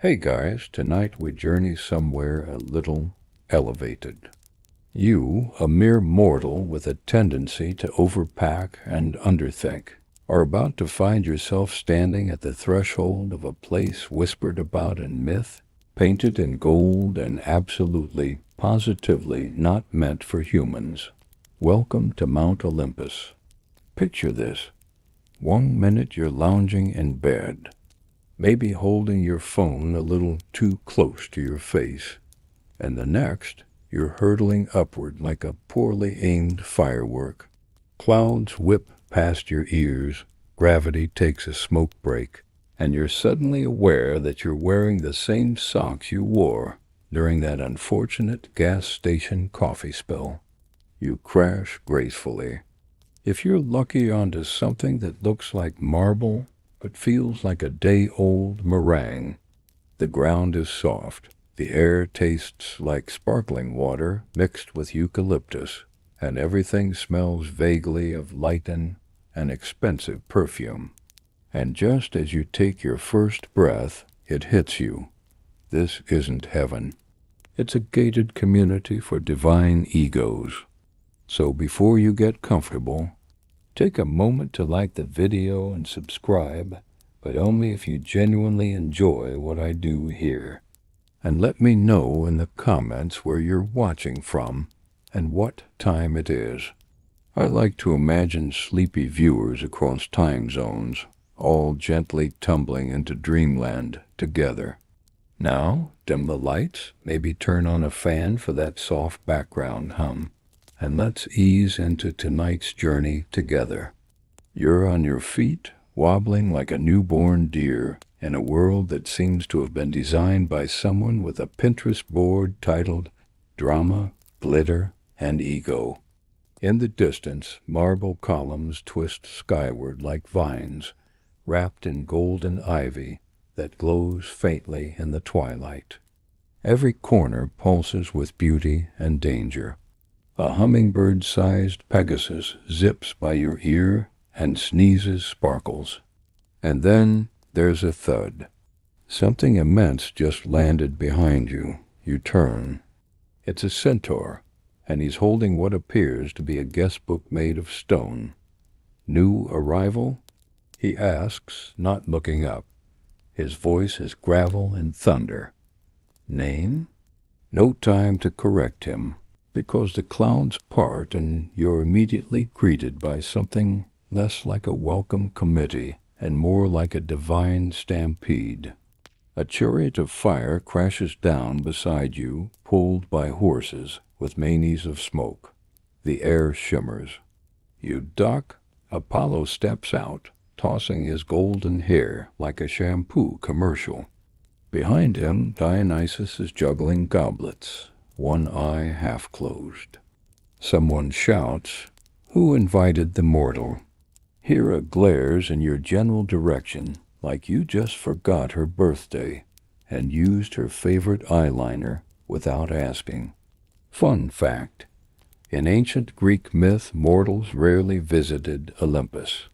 Hey guys, tonight we journey somewhere a little elevated. You, a mere mortal with a tendency to overpack and underthink, are about to find yourself standing at the threshold of a place whispered about in myth, painted in gold and absolutely, positively not meant for humans. Welcome to Mount Olympus. Picture this. 1 minute you're lounging in bed, maybe holding your phone a little too close to your face, and the next, you're hurtling upward like a poorly aimed firework. Clouds whip past your ears, gravity takes a smoke break, and you're suddenly aware that you're wearing the same socks you wore during that unfortunate gas station coffee spill. You crash gracefully. If you're lucky onto something that looks like marble but feels like a day-old meringue, the ground is soft, the air tastes like sparkling water mixed with eucalyptus, and everything smells vaguely of lighten and expensive perfume. And just as you take your first breath, it hits you. This isn't heaven. It's a gated community for divine egos. So before you get comfortable, take a moment to like the video and subscribe, but only if you genuinely enjoy what I do here. And let me know in the comments where you're watching from and what time it is. I like to imagine sleepy viewers across time zones, all gently tumbling into dreamland together. Now, dim the lights, maybe turn on a fan for that soft background hum, and let's ease into tonight's journey together. You're on your feet, wobbling like a newborn deer in a world that seems to have been designed by someone with a Pinterest board titled Drama, Glitter, and Ego. In the distance, marble columns twist skyward like vines, wrapped in golden ivy that glows faintly in the twilight. Every corner pulses with beauty and danger. A hummingbird-sized Pegasus zips by your ear and sneezes sparkles. And then there's a thud. Something immense just landed behind you. You turn. It's a centaur, and he's holding what appears to be a guest book made of stone. New arrival? He asks, not looking up. His voice is gravel and thunder. Name? No time to correct him, because the clouds part and you're immediately greeted by something less like a welcome committee and more like a divine stampede. A chariot of fire crashes down beside you, pulled by horses with manes of smoke. The air shimmers. You duck. Apollo steps out, tossing his golden hair like a shampoo commercial. Behind him, Dionysus is juggling goblets, one eye half closed. Someone shouts, "Who invited the mortal?" Hera glares in your general direction like you just forgot her birthday and used her favorite eyeliner without asking. Fun fact: in ancient Greek myth, mortals rarely visited Olympus.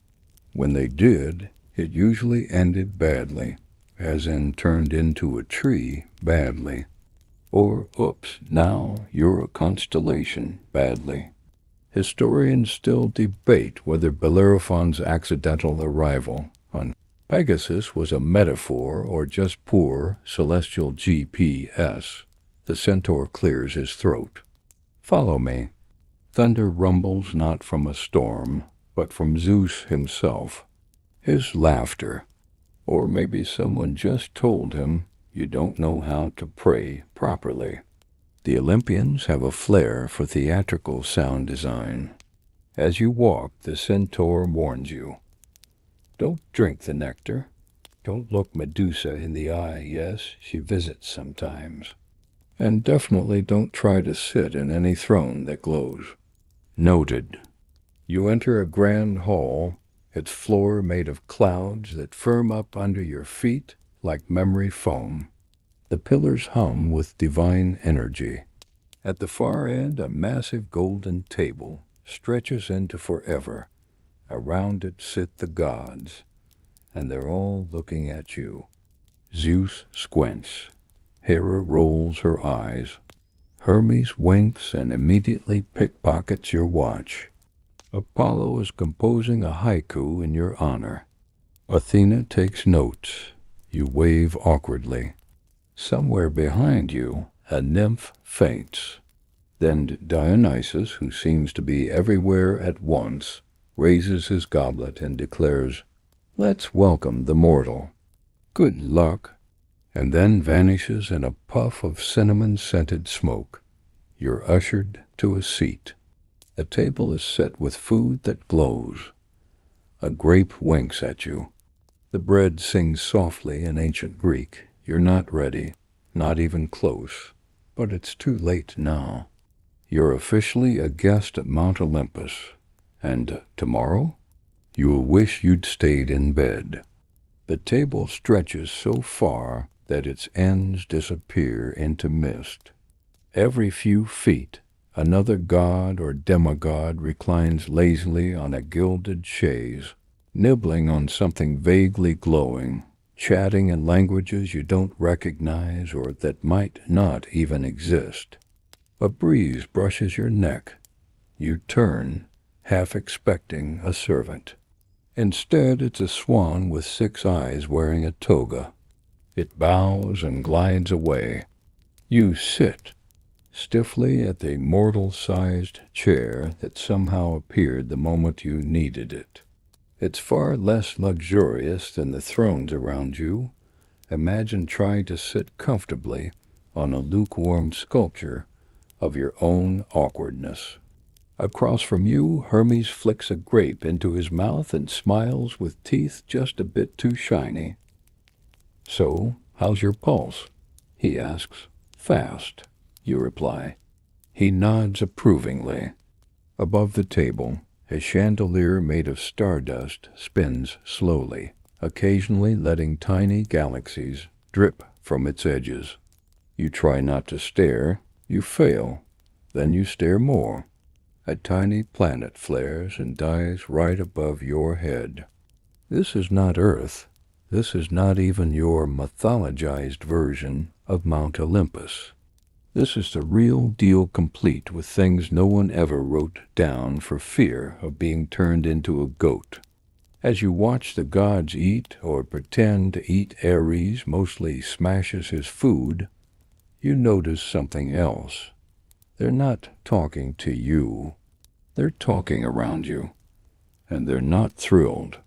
When they did, it usually ended badly, as in turned into a tree badly. Or, oops, now you're a constellation badly. Historians still debate whether Bellerophon's accidental arrival on Pegasus was a metaphor or just poor celestial GPS. The centaur clears his throat. Follow me. Thunder rumbles not from a storm, but from Zeus himself. His laughter. Or maybe someone just told him you don't know how to pray properly. The Olympians have a flair for theatrical sound design. As you walk, the centaur warns you. Don't drink the nectar. Don't look Medusa in the eye, yes, she visits sometimes. And definitely don't try to sit in any throne that glows. Noted. You enter a grand hall, its floor made of clouds that firm up under your feet like memory foam. The pillars hum with divine energy. At the far end, a massive golden table stretches into forever. Around it sit the gods, and they're all looking at you. Zeus squints. Hera rolls her eyes. Hermes winks and immediately pickpockets your watch. Apollo is composing a haiku in your honor. Athena takes notes. You wave awkwardly. Somewhere behind you, a nymph faints. Then Dionysus, who seems to be everywhere at once, raises his goblet and declares, "Let's welcome the mortal. Good luck," and then vanishes in a puff of cinnamon-scented smoke. You're ushered to a seat. A table is set with food that glows. A grape winks at you. The bread sings softly in ancient Greek. You're not ready, not even close, but it's too late now. You're officially a guest at Mount Olympus, and tomorrow, you'll wish you'd stayed in bed. The table stretches so far that its ends disappear into mist. Every few feet, another god or demigod reclines lazily on a gilded chaise, nibbling on something vaguely glowing, chatting in languages you don't recognize or that might not even exist. A breeze brushes your neck. You turn, half expecting a servant. Instead, it's a swan with 6 eyes wearing a toga. It bows and glides away. You sit stiffly at the mortal-sized chair that somehow appeared the moment you needed it. It's far less luxurious than the thrones around you. Imagine trying to sit comfortably on a lukewarm sculpture of your own awkwardness. Across from you, Hermes flicks a grape into his mouth and smiles with teeth just a bit too shiny. "So, how's your pulse?" he asks. "Fast," you reply. He nods approvingly. Above the table, a chandelier made of stardust spins slowly, occasionally letting tiny galaxies drip from its edges. You try not to stare. You fail. Then you stare more. A tiny planet flares and dies right above your head. This is not Earth. This is not even your mythologized version of Mount Olympus. This is the real deal, complete with things no one ever wrote down for fear of being turned into a goat. As you watch the gods eat or pretend to eat, Ares mostly smashes his food. You notice something else. They're not talking to you. They're talking around you. And they're not thrilled.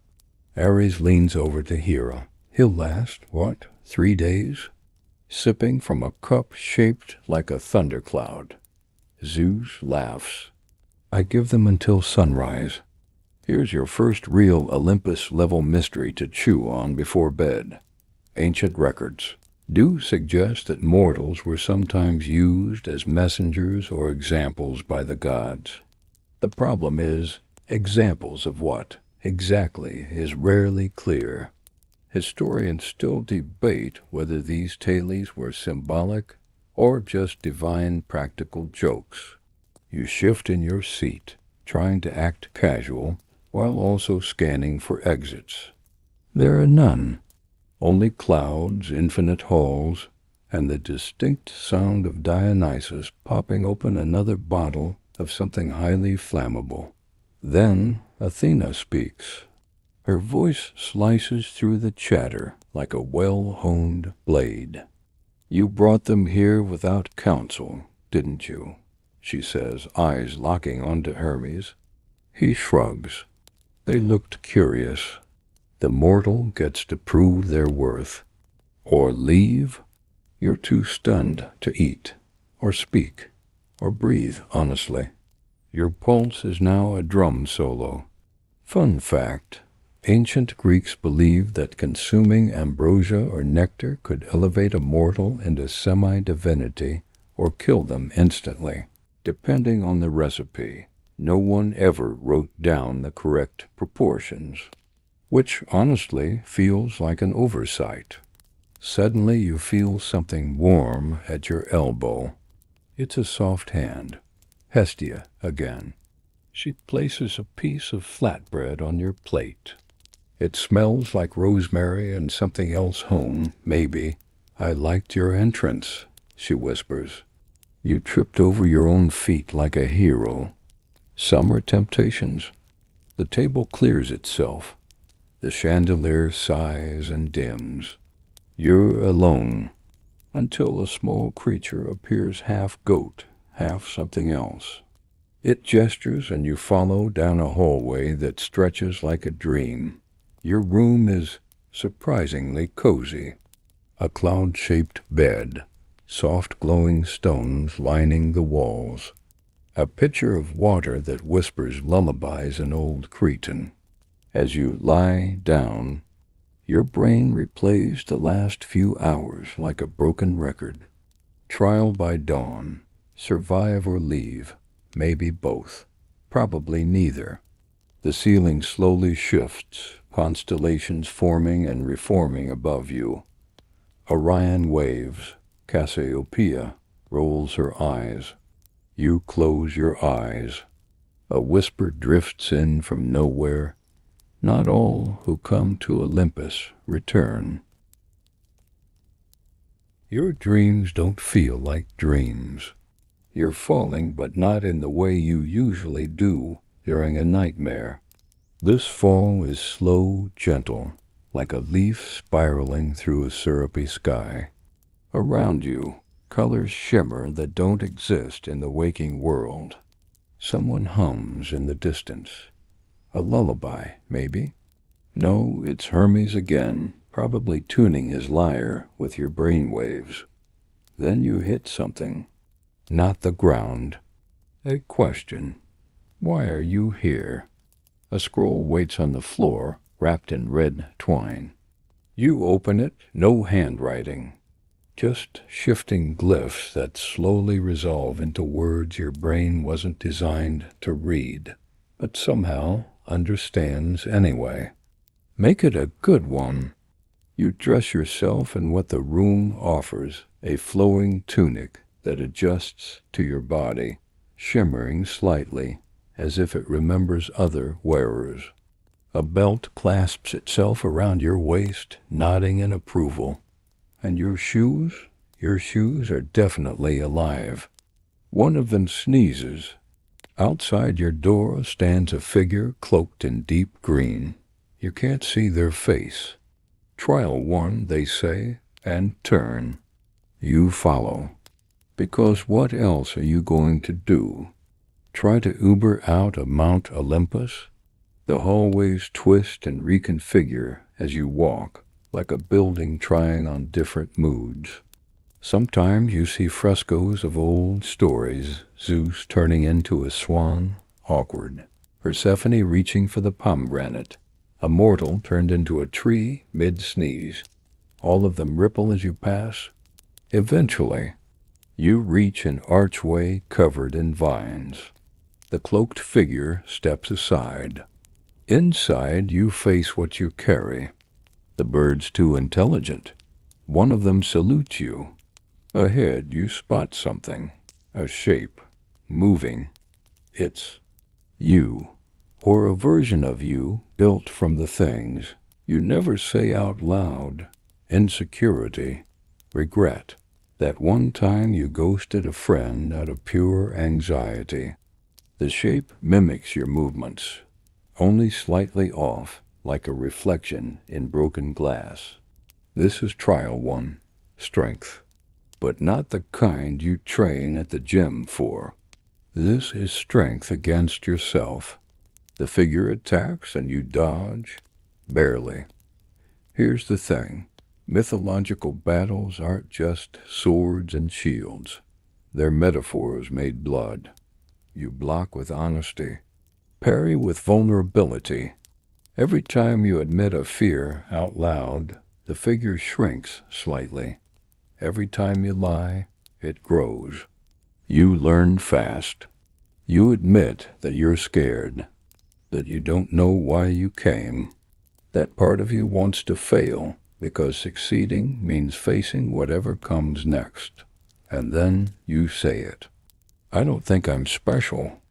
Ares leans over to Hera. He'll last, 3 days? Sipping from a cup shaped like a thundercloud. Zeus laughs. I give them until sunrise. Here's your first real Olympus-level mystery to chew on before bed. Ancient records do suggest that mortals were sometimes used as messengers or examples by the gods. The problem is, examples of what exactly is rarely clear. Historians still debate whether these tales were symbolic or just divine practical jokes. You shift in your seat, trying to act casual while also scanning for exits. There are none. Only clouds, infinite halls, and the distinct sound of Dionysus popping open another bottle of something highly flammable. Then Athena speaks. Her voice slices through the chatter like a well-honed blade. You brought them here without counsel, didn't you? She says, eyes locking onto Hermes. He shrugs. They looked curious. The mortal gets to prove their worth. Or leave. You're too stunned to eat, or speak, or breathe honestly. Your pulse is now a drum solo. Fun fact. Ancient Greeks believed that consuming ambrosia or nectar could elevate a mortal into semi-divinity or kill them instantly, depending on the recipe. No one ever wrote down the correct proportions, which honestly feels like an oversight. Suddenly you feel something warm at your elbow. It's a soft hand. Hestia again. She places a piece of flatbread on your plate. It smells like rosemary and something else home, maybe. I liked your entrance, she whispers. You tripped over your own feet like a hero. Summer temptations. The table clears itself. The chandelier sighs and dims. You're alone, until a small creature appears half goat, half something else. It gestures and you follow down a hallway that stretches like a dream. Your room is surprisingly cozy. A cloud-shaped bed, soft glowing stones lining the walls. A pitcher of water that whispers lullabies in old Cretan. As you lie down, your brain replays the last few hours like a broken record. Trial by dawn, survive or leave, maybe both, probably neither. The ceiling slowly shifts, constellations forming and reforming above you. Orion waves, Cassiopeia rolls her eyes. You close your eyes. A whisper drifts in from nowhere. Not all who come to Olympus return. Your dreams don't feel like dreams. You're falling, but not in the way you usually do during a nightmare. This fall is slow, gentle, like a leaf spiraling through a syrupy sky. Around you, colors shimmer that don't exist in the waking world. Someone hums in the distance. A lullaby, maybe? No, it's Hermes again, probably tuning his lyre with your brainwaves. Then you hit something. Not the ground. A question. Why are you here? A scroll waits on the floor, wrapped in red twine. You open it, no handwriting. Just shifting glyphs that slowly resolve into words your brain wasn't designed to read, but somehow understands anyway. Make it a good one. You dress yourself in what the room offers, a flowing tunic that adjusts to your body, shimmering slightly, as if it remembers other wearers. A belt clasps itself around your waist, nodding in approval. And your shoes? Your shoes are definitely alive. One of them sneezes. Outside your door stands a figure cloaked in deep green. You can't see their face. Trial one, they say, and turn. You follow. Because what else are you going to do? Try to Uber out of Mount Olympus? The hallways twist and reconfigure as you walk, like a building trying on different moods. Sometimes you see frescoes of old stories, Zeus turning into a swan, awkward. Persephone reaching for the pomegranate. A mortal turned into a tree mid-sneeze. All of them ripple as you pass. Eventually, you reach an archway covered in vines. The cloaked figure steps aside. Inside, you face what you carry. The bird's too intelligent. One of them salutes you. Ahead, you spot something. A shape. Moving. It's you. Or a version of you built from the things you never say out loud. Insecurity. Regret. That one time you ghosted a friend out of pure anxiety. The shape mimics your movements, only slightly off, like a reflection in broken glass. This is trial one, strength, but not the kind you train at the gym for. This is strength against yourself. The figure attacks and you dodge, barely. Here's the thing. Mythological battles aren't just swords and shields. They're metaphors made blood. You block with honesty, parry with vulnerability. Every time you admit a fear out loud, the figure shrinks slightly. Every time you lie, it grows. You learn fast. You admit that you're scared, that you don't know why you came. That part of you wants to fail, because succeeding means facing whatever comes next. And then you say it. I don't think I'm special.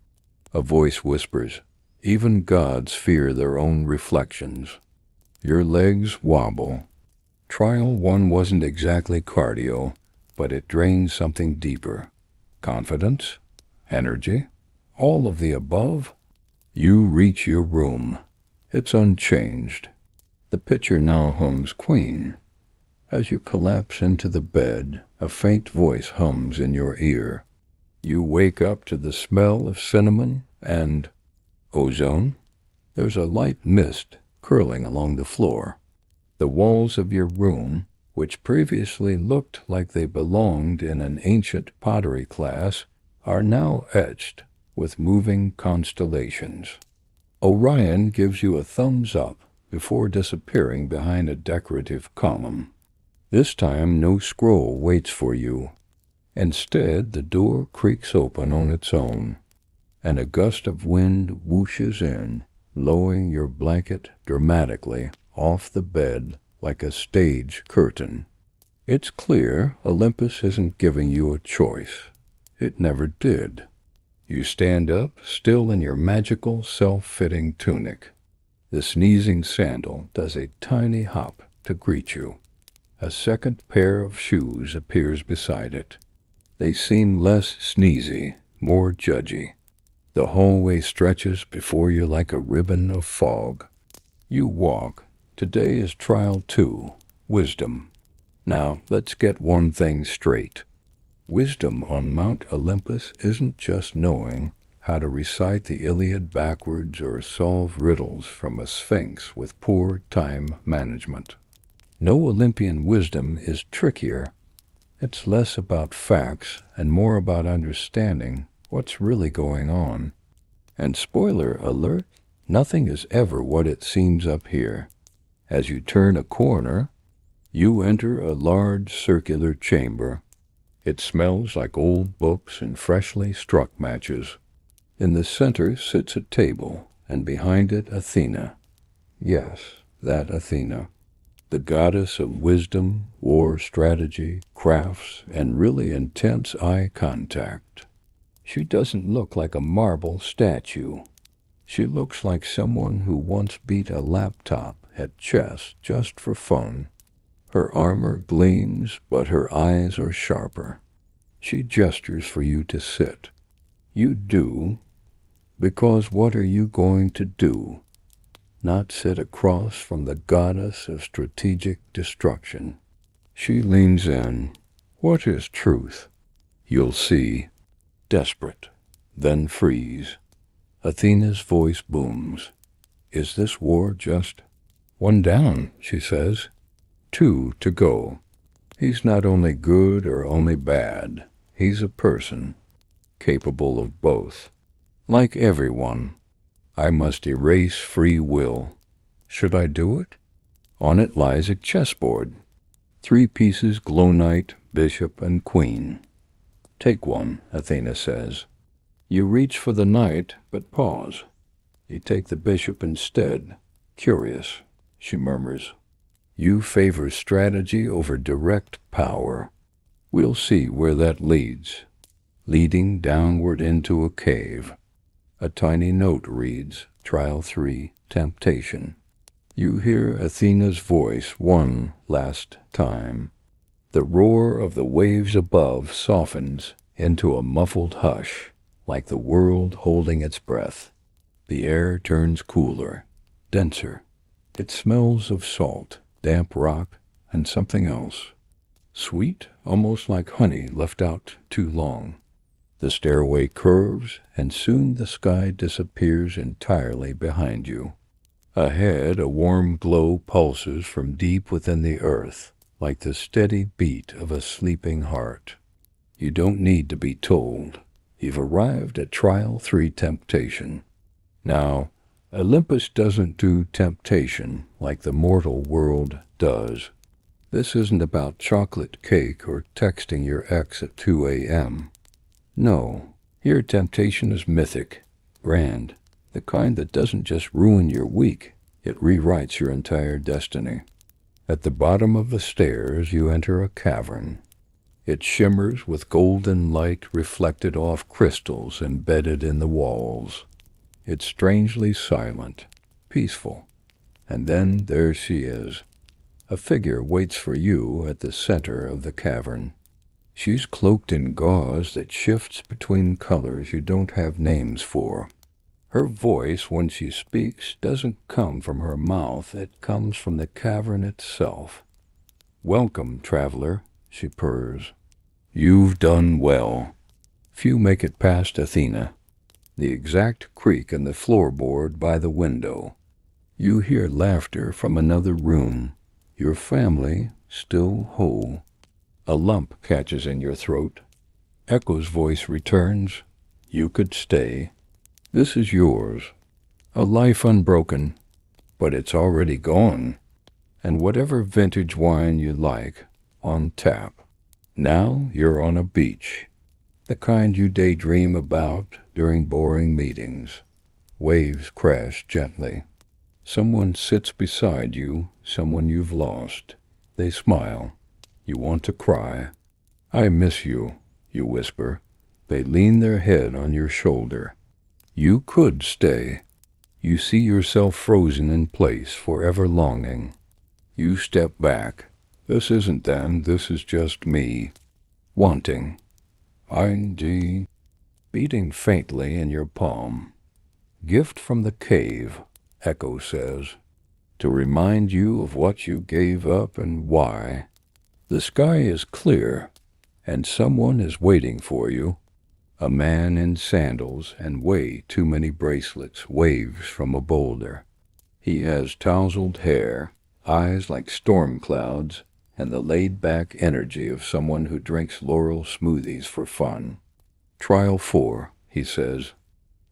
A voice whispers. Even gods fear their own reflections. Your legs wobble. Trial 1 wasn't exactly cardio, but it drained something deeper. Confidence? Energy? All of the above? You reach your room. It's unchanged. The picture now hums Queen. As you collapse into the bed, a faint voice hums in your ear. You wake up to the smell of cinnamon and ozone. There's a light mist curling along the floor. The walls of your room, which previously looked like they belonged in an ancient pottery class, are now etched with moving constellations. Orion gives you a thumbs up before disappearing behind a decorative column. This time no scroll waits for you. Instead, the door creaks open on its own, and a gust of wind whooshes in, lowering your blanket dramatically off the bed like a stage curtain. It's clear Olympus isn't giving you a choice. It never did. You stand up, still in your magical, self-fitting tunic. The sneezing sandal does a tiny hop to greet you. A second pair of shoes appears beside it. They seem less sneezy, more judgy. The hallway stretches before you like a ribbon of fog. You walk. Today is trial 2, wisdom. Now, let's get one thing straight. Wisdom on Mount Olympus isn't just knowing how to recite the Iliad backwards or solve riddles from a sphinx with poor time management. No Olympian wisdom is trickier. It's less about facts and more about understanding what's really going on. And spoiler alert, nothing is ever what it seems up here. As you turn a corner, you enter a large circular chamber. It smells like old books and freshly struck matches. In the center sits a table, and behind it Athena. Yes, that Athena. The goddess of wisdom, war strategy, crafts, and really intense eye contact. She doesn't look like a marble statue. She looks like someone who once beat a laptop at chess just for fun. Her armor gleams, but her eyes are sharper. She gestures for you to sit. You do, because what are you going to do? Not sit across from the goddess of strategic destruction. She leans in. What is truth? You'll see. Desperate. Then freeze. Athena's voice booms. Is this war just? 1 down, she says. 2 to go. He's not only good or only bad. He's a person, capable of both. Like everyone, I must erase free will. Should I do it? On it lies a chessboard. 3 pieces glow knight, bishop, and queen. Take one, Athena says. You reach for the knight, but pause. You take the bishop instead. Curious, she murmurs. You favor strategy over direct power. We'll see where that leads. Leading downward into a cave. A tiny note reads, Trial 3, Temptation. You hear Athena's voice one last time. The roar of the waves above softens into a muffled hush, like the world holding its breath. The air turns cooler, denser. It smells of salt, damp rock, and something else. Sweet, almost like honey left out too long. The stairway curves, and soon the sky disappears entirely behind you. Ahead, a warm glow pulses from deep within the earth, like the steady beat of a sleeping heart. You don't need to be told. You've arrived at Trial 3 Temptation. Now, Olympus doesn't do temptation like the mortal world does. This isn't about chocolate cake or texting your ex at 2 a.m. No, here temptation is mythic, grand, the kind that doesn't just ruin your week, it rewrites your entire destiny. At the bottom of the stairs you enter a cavern. It shimmers with golden light reflected off crystals embedded in the walls. It's strangely silent, peaceful. And then there she is. A figure waits for you at the center of the cavern. She's cloaked in gauze that shifts between colors you don't have names for. Her voice, when she speaks, doesn't come from her mouth. It comes from the cavern itself. "Welcome, traveler," she purrs. "You've done well." Few make it past Athena, the exact creak in the floorboard by the window. You hear laughter from another room. Your family still whole. A lump catches in your throat. Echo's voice returns. You could stay. This is yours. A life unbroken, but it's already gone. And whatever vintage wine you like, on tap. Now you're on a beach, the kind you daydream about during boring meetings. Waves crash gently. Someone sits beside you, someone you've lost. They smile. You want to cry. "I miss you," you whisper. They lean their head on your shoulder. You could stay. You see yourself frozen in place, forever longing. You step back. This isn't them, this is just me. Wanting. ING. Beating faintly in your palm. Gift from the cave, Echo says, to remind you of what you gave up and why. The sky is clear, and someone is waiting for you. A man in sandals and way too many bracelets waves from a boulder. He has tousled hair, eyes like storm clouds, and the laid-back energy of someone who drinks laurel smoothies for fun. "Trial 4, he says.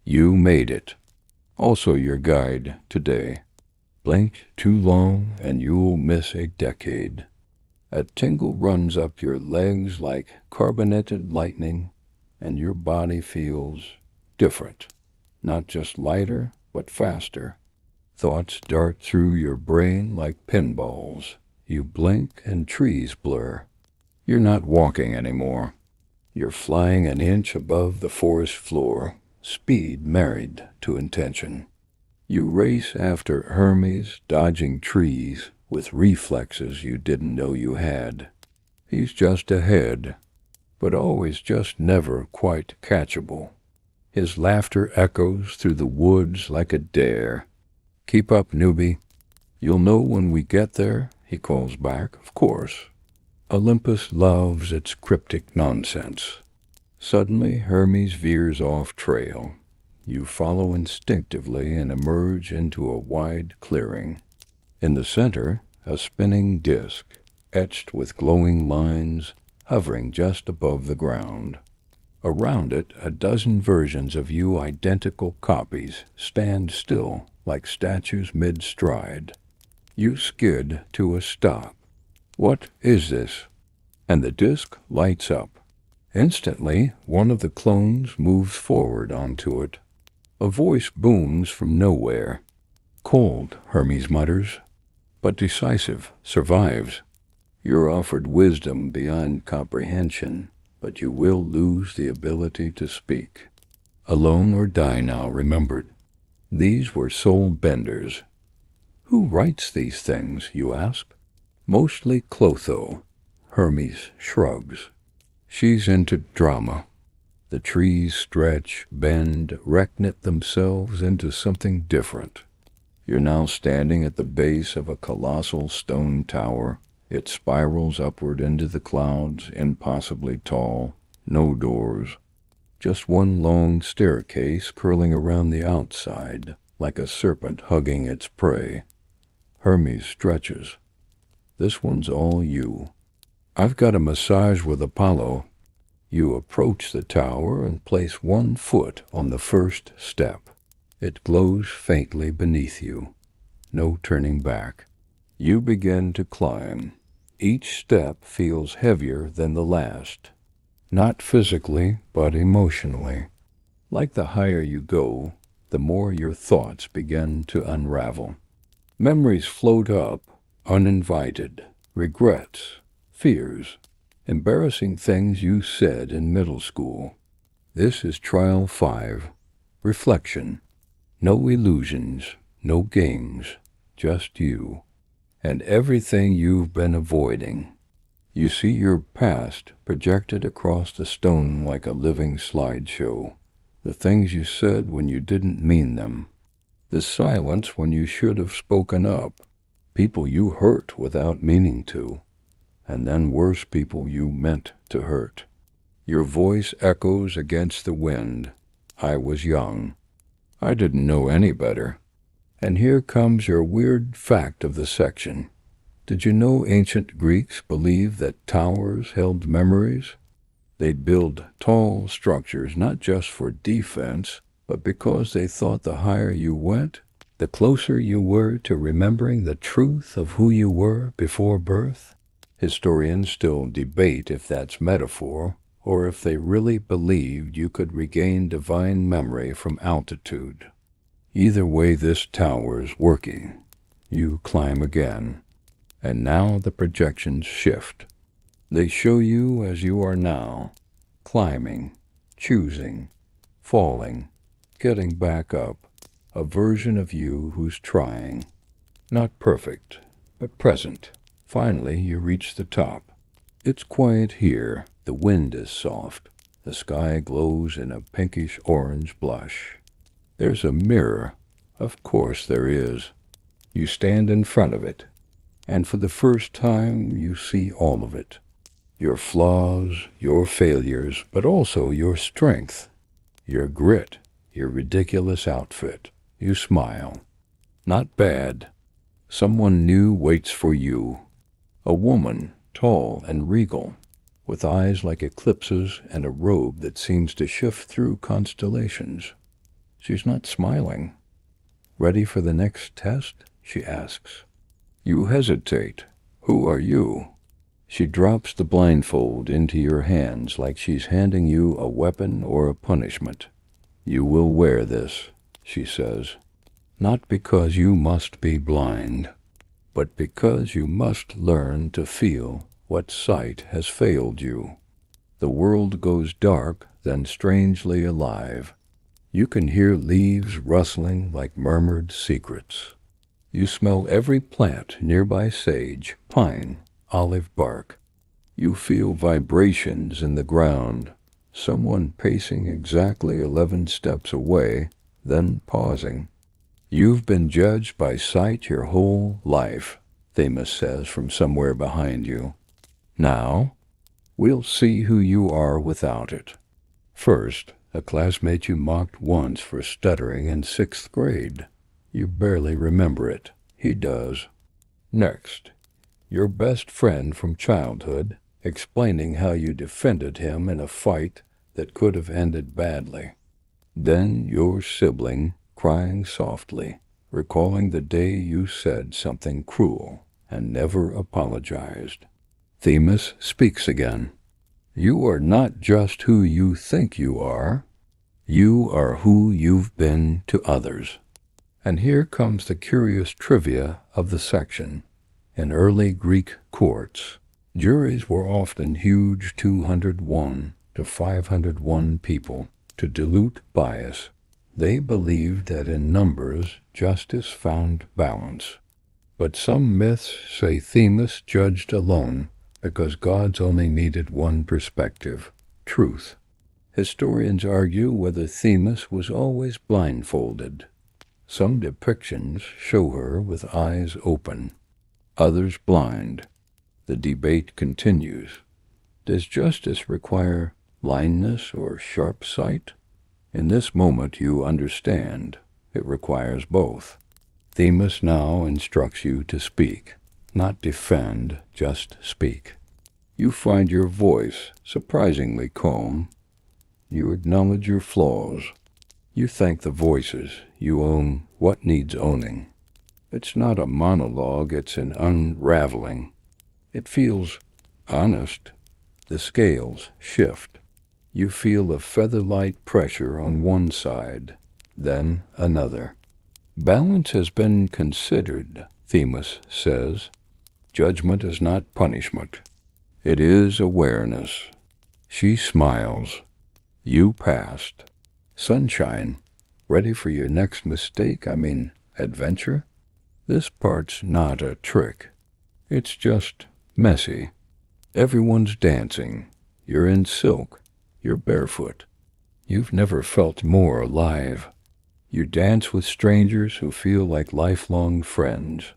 "You made it. Also your guide today. Blink too long and you'll miss a decade." A tingle runs up your legs like carbonated lightning, and your body feels different. Not just lighter, but faster. Thoughts dart through your brain like pinballs. You blink and trees blur. You're not walking anymore. You're flying an inch above the forest floor, speed married to intention. You race after Hermes, dodging trees with reflexes you didn't know you had. He's just ahead, but always just never quite catchable. His laughter echoes through the woods like a dare. "Keep up, newbie. You'll know when we get there," he calls back, "of course." Olympus loves its cryptic nonsense. Suddenly, Hermes veers off trail. You follow instinctively and emerge into a wide clearing. In the center, a spinning disk, etched with glowing lines, hovering just above the ground. Around it, a dozen versions of you, identical copies, stand still like statues mid-stride. You skid to a stop. "What is this?" And the disk lights up. Instantly, one of the clones moves forward onto it. A voice booms from nowhere. "Cold," Hermes mutters, "but decisive, survives. You're offered wisdom beyond comprehension, but you will lose the ability to speak. Alone or die now, remembered. These were soul benders." "Who writes these things?" you ask. "Mostly Clotho." Hermes shrugs. "She's into drama." The trees stretch, bend, recognize themselves into something different. You're now standing at the base of a colossal stone tower. It spirals upward into the clouds, impossibly tall. No doors. Just one long staircase curling around the outside, like a serpent hugging its prey. Hermes stretches. "This one's all you. I've got a massage with Apollo." You approach the tower and place one foot on the first step. It glows faintly beneath you. No turning back. You begin to climb. Each step feels heavier than the last. Not physically, but emotionally. Like the higher you go, the more your thoughts begin to unravel. Memories float up, uninvited. Regrets, fears, embarrassing things you said in middle school. This is trial 5. Reflection. No illusions, no games, just you, and everything you've been avoiding. You see your past projected across the stone like a living slideshow. The things you said when you didn't mean them. The silence when you should have spoken up. People you hurt without meaning to. And then worse, people you meant to hurt. Your voice echoes against the wind. I was young. I didn't know any better. And here comes your weird fact of the section. Did you know ancient Greeks believed that towers held memories? They'd build tall structures not just for defense, but because they thought the higher you went, the closer you were to remembering the truth of who you were before birth. Historians still debate if that's metaphor, or if they really believed you could regain divine memory from altitude. Either way, this tower's working. You climb again. And now the projections shift. They show you as you are now, climbing, choosing, falling, getting back up, a version of you who's trying. Not perfect, but present. Finally, you reach the top. It's quiet here. The wind is soft. The sky glows in a pinkish-orange blush. There's a mirror. Of course there is. You stand in front of it, and for the first time you see all of it. Your flaws, your failures, but also your strength, your grit, your ridiculous outfit. You smile. Not bad. Someone new waits for you. A woman, tall and regal, with eyes like eclipses and a robe that seems to shift through constellations. She's not smiling. Ready for the next test? She asks. You hesitate. Who are you? She drops the blindfold into your hands like she's handing you a weapon or a punishment. You will wear this, she says, not because you must be blind, but because you must learn to feel what sight has failed you. The world goes dark, then strangely alive. You can hear leaves rustling like murmured secrets. You smell every plant, nearby sage, pine, olive bark. You feel vibrations in the ground, someone pacing exactly 11 steps away, then pausing. You've been judged by sight your whole life, Themis says from somewhere behind you. Now, we'll see who you are without it. First, a classmate you mocked once for stuttering in 6th grade. You barely remember it. He does. Next, your best friend from childhood, explaining how you defended him in a fight that could have ended badly. Then your sibling, crying softly, recalling the day you said something cruel and never apologized. Themis speaks again. You are not just who you think you are. You are who you've been to others. And here comes the curious trivia of the section. In early Greek courts, juries were often huge 201 to 501 people to dilute bias. They believed that in numbers justice found balance. But some myths say Themis judged alone because gods only needed one perspective, truth. Historians argue whether Themis was always blindfolded. Some depictions show her with eyes open, others blind. The debate continues. Does justice require blindness or sharp sight? In this moment you understand. It requires both. Themis now instructs you to speak, not defend, just speak. You find your voice surprisingly calm. You acknowledge your flaws. You thank the voices you own what needs owning. It's not a monologue, it's an unraveling. It feels honest. The scales shift. You feel a feather-light pressure on one side, then another. Balance has been considered, Themis says. Judgment is not punishment. It is awareness. She smiles. You passed. Sunshine. Ready for your next mistake, adventure? This part's not a trick. It's just messy. Everyone's dancing. You're in silk. You're barefoot. You've never felt more alive. You dance with strangers who feel like lifelong friends.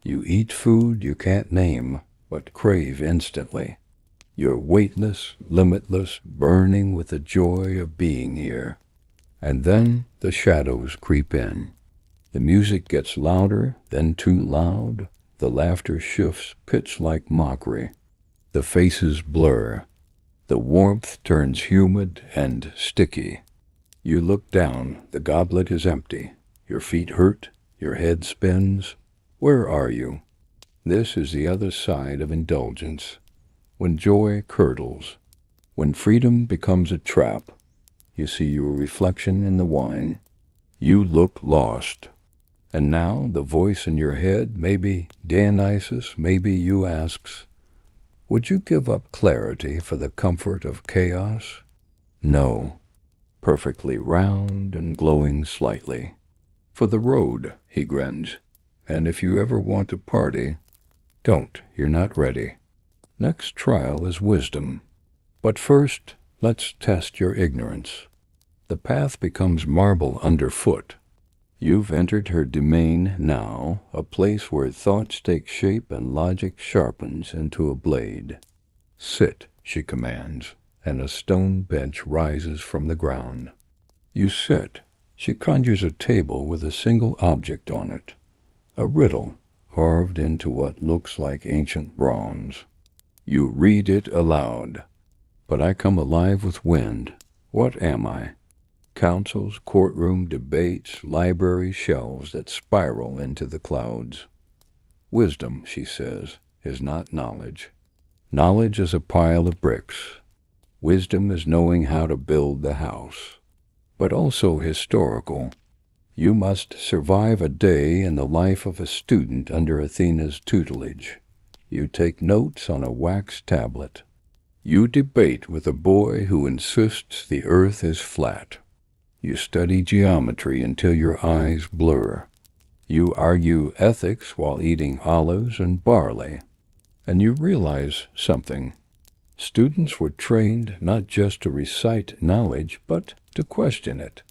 You eat food you can't name, but crave instantly. You're weightless, limitless, burning with the joy of being here. And then the shadows creep in. The music gets louder, then too loud. The laughter shifts pitch like mockery. The faces blur. The warmth turns humid and sticky. You look down, the goblet is empty. Your feet hurt, your head spins. Where are you? This is the other side of indulgence. When joy curdles, when freedom becomes a trap, you see your reflection in the wine. You look lost. And now the voice in your head, maybe Dionysus, maybe you asks, would you give up clarity for the comfort of chaos? No. Perfectly round and glowing slightly. For the road, he grins. And if you ever want to party, don't, you're not ready. Next trial is wisdom. But first, let's test your ignorance. The path becomes marble underfoot. You've entered her domain now, a place where thoughts take shape and logic sharpens into a blade. Sit, she commands, and a stone bench rises from the ground. You sit. She conjures a table with a single object on it, a riddle carved into what looks like ancient bronze. You read it aloud. But I come alive with wind. What am I? Councils, courtroom debates, library shelves that spiral into the clouds. Wisdom, she says, is not knowledge. Knowledge is a pile of bricks. Wisdom is knowing how to build the house. But also historical. You must survive a day in the life of a student under Athena's tutelage. You take notes on a wax tablet. You debate with a boy who insists the earth is flat. You study geometry until your eyes blur. You argue ethics while eating olives and barley. And you realize something. Students were trained not just to recite knowledge, but to question it.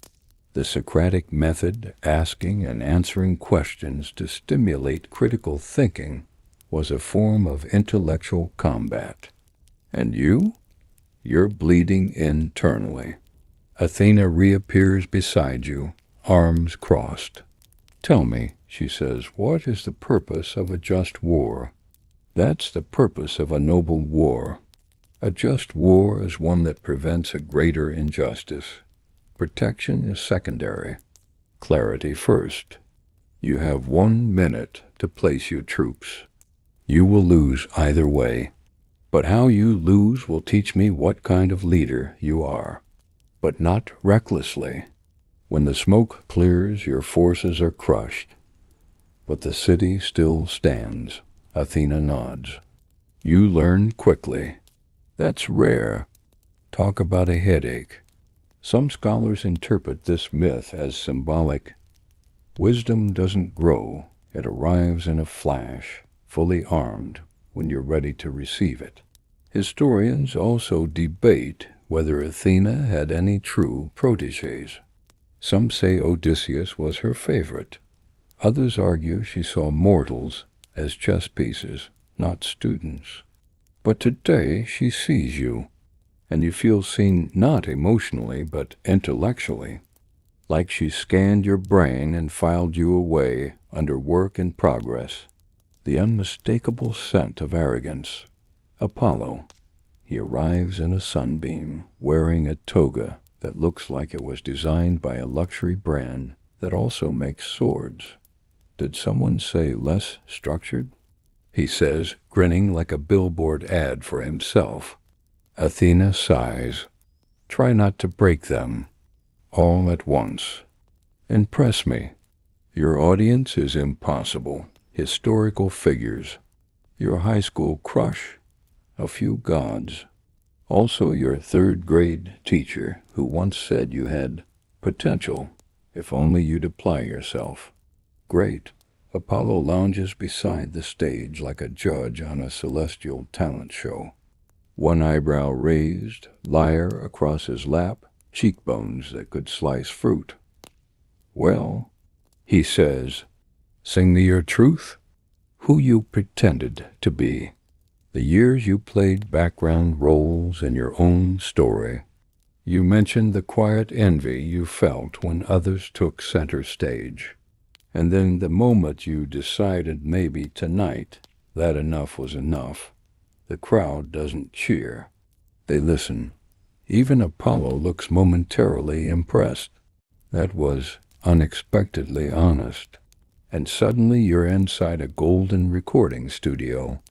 The Socratic method, asking and answering questions to stimulate critical thinking, was a form of intellectual combat. And you? You're bleeding internally. Athena reappears beside you, arms crossed. Tell me, she says, what is the purpose of a just war? That's the purpose of a noble war. A just war is one that prevents a greater injustice. Protection is secondary. Clarity first. You have 1 minute to place your troops. You will lose either way. But how you lose will teach me what kind of leader you are. But not recklessly. When the smoke clears, your forces are crushed. But the city still stands. Athena nods. You learn quickly. That's rare. Talk about a headache. Some scholars interpret this myth as symbolic. Wisdom doesn't grow. It arrives in a flash, fully armed, when you're ready to receive it. Historians also debate whether Athena had any true protégés. Some say Odysseus was her favorite. Others argue she saw mortals as chess pieces, not students. But today she sees you, and you feel seen not emotionally but intellectually, like she scanned your brain and filed you away under work in progress. The unmistakable scent of arrogance. Apollo. He arrives in a sunbeam, wearing a toga that looks like it was designed by a luxury brand that also makes swords. Did someone say less structured? He says, grinning like a billboard ad for himself. Athena sighs. Try not to break them. All at once. Impress me. Your audience is impossible. Historical figures. Your high school crush. A few gods. Also your third-grade teacher who once said you had potential if only you'd apply yourself. Great. Apollo lounges beside the stage like a judge on a celestial talent show. One eyebrow raised, lyre across his lap, cheekbones that could slice fruit. "Well," he says, "sing me your truth. Who you pretended to be. The years you played background roles in your own story. You mentioned the quiet envy you felt when others took center stage. And then the moment you decided maybe tonight that enough was enough, the crowd doesn't cheer. They listen. Even Apollo looks momentarily impressed. That was unexpectedly honest. And suddenly you're inside a golden recording studio.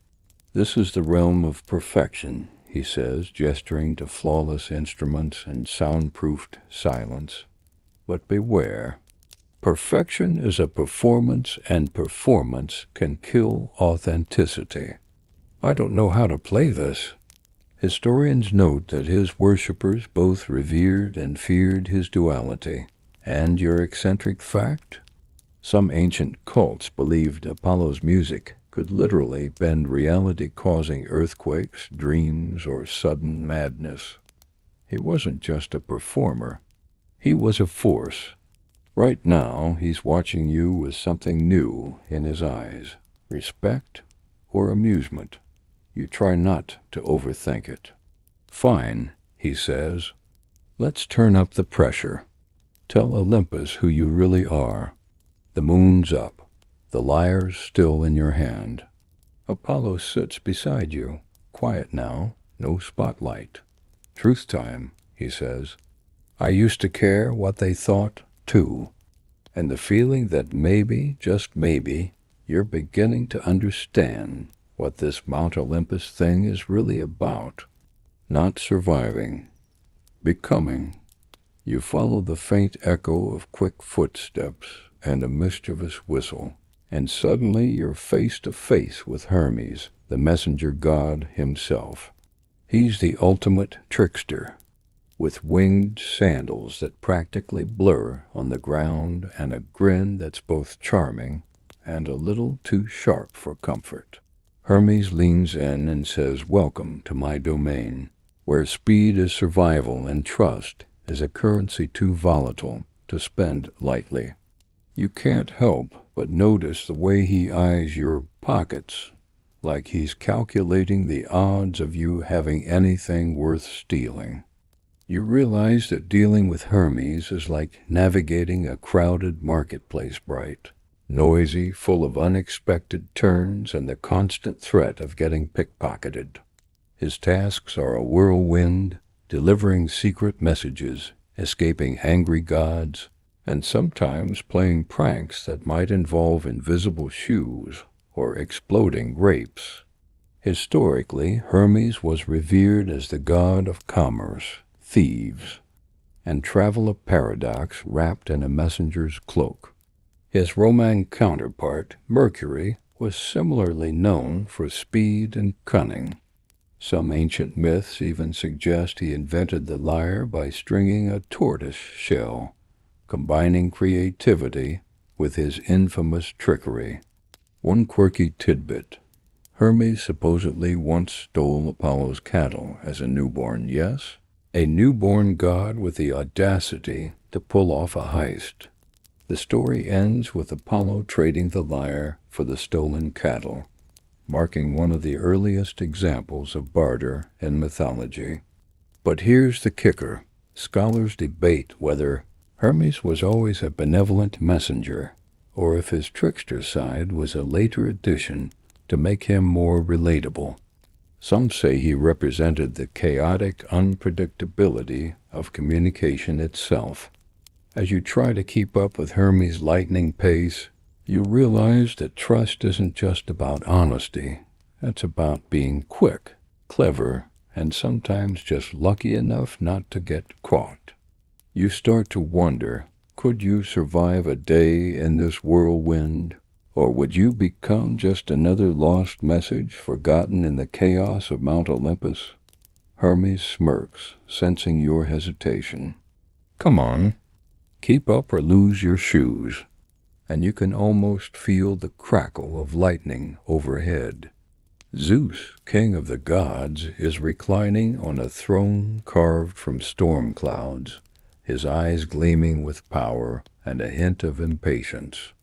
This is the realm of perfection," he says, gesturing to flawless instruments and soundproofed silence. "But beware. Perfection is a performance, and performance can kill authenticity. I don't know how to play this." Historians note that his worshippers both revered and feared his duality. And your eccentric fact? Some ancient cults believed Apollo's music could literally bend reality, causing earthquakes, dreams, or sudden madness. He wasn't just a performer. He was a force. Right now, he's watching you with something new in his eyes, respect or amusement. You try not to overthink it. "Fine," he says. "Let's turn up the pressure. Tell Olympus who you really are. The moon's up. The lyre's still in your hand." Apollo sits beside you, quiet now, no spotlight. "Truth time," he says. "I used to care what they thought, too. And the feeling that maybe, just maybe, you're beginning to understand what this Mount Olympus thing is really about. Not surviving. Becoming." You follow the faint echo of quick footsteps and a mischievous whistle, and suddenly you're face to face with Hermes, the messenger god himself. He's the ultimate trickster, with winged sandals that practically blur on the ground and a grin that's both charming and a little too sharp for comfort. Hermes leans in and says, "Welcome to my domain, where speed is survival and trust is a currency too volatile to spend lightly." You can't help but notice the way he eyes your pockets, like he's calculating the odds of you having anything worth stealing. You realize that dealing with Hermes is like navigating a crowded marketplace, bright, noisy, full of unexpected turns and the constant threat of getting pickpocketed. His tasks are a whirlwind, delivering secret messages, escaping angry gods, and sometimes playing pranks that might involve invisible shoes or exploding grapes. Historically, Hermes was revered as the god of commerce, thieves, and travel, a paradox wrapped in a messenger's cloak. His Roman counterpart, Mercury, was similarly known for speed and cunning. Some ancient myths even suggest he invented the lyre by stringing a tortoise shell, combining creativity with his infamous trickery. One quirky tidbit: Hermes supposedly once stole Apollo's cattle as a newborn, yes? A newborn god with the audacity to pull off a heist. The story ends with Apollo trading the lyre for the stolen cattle, marking one of the earliest examples of barter in mythology. But here's the kicker. Scholars debate whether Hermes was always a benevolent messenger, or if his trickster side was a later addition to make him more relatable. Some say he represented the chaotic unpredictability of communication itself. As you try to keep up with Hermes' lightning pace, you realize that trust isn't just about honesty. It's about being quick, clever, and sometimes just lucky enough not to get caught. You start to wonder, could you survive a day in this whirlwind? Or would you become just another lost message forgotten in the chaos of Mount Olympus? Hermes smirks, sensing your hesitation. Come on, keep up or lose your shoes. and you can almost feel the crackle of lightning overhead. Zeus, king of the gods, is reclining on a throne carved from storm clouds, his eyes gleaming with power and a hint of impatience.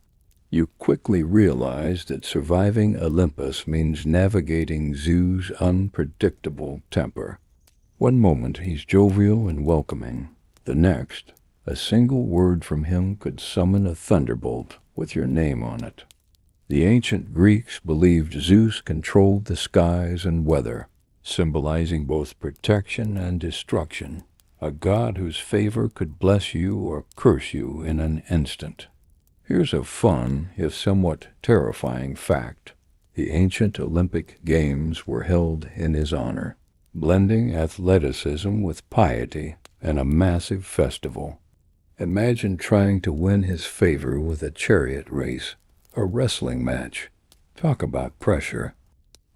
You quickly realize that surviving Olympus means navigating Zeus' unpredictable temper. One moment he's jovial and welcoming, the next, a single word from him could summon a thunderbolt with your name on it. The ancient Greeks believed Zeus controlled the skies and weather, symbolizing both protection and destruction, a god whose favor could bless you or curse you in an instant. Here's a fun, if somewhat terrifying fact. The ancient Olympic Games were held in his honor, blending athleticism with piety and a massive festival. Imagine trying to win his favor with a chariot race, a wrestling match. Talk about pressure.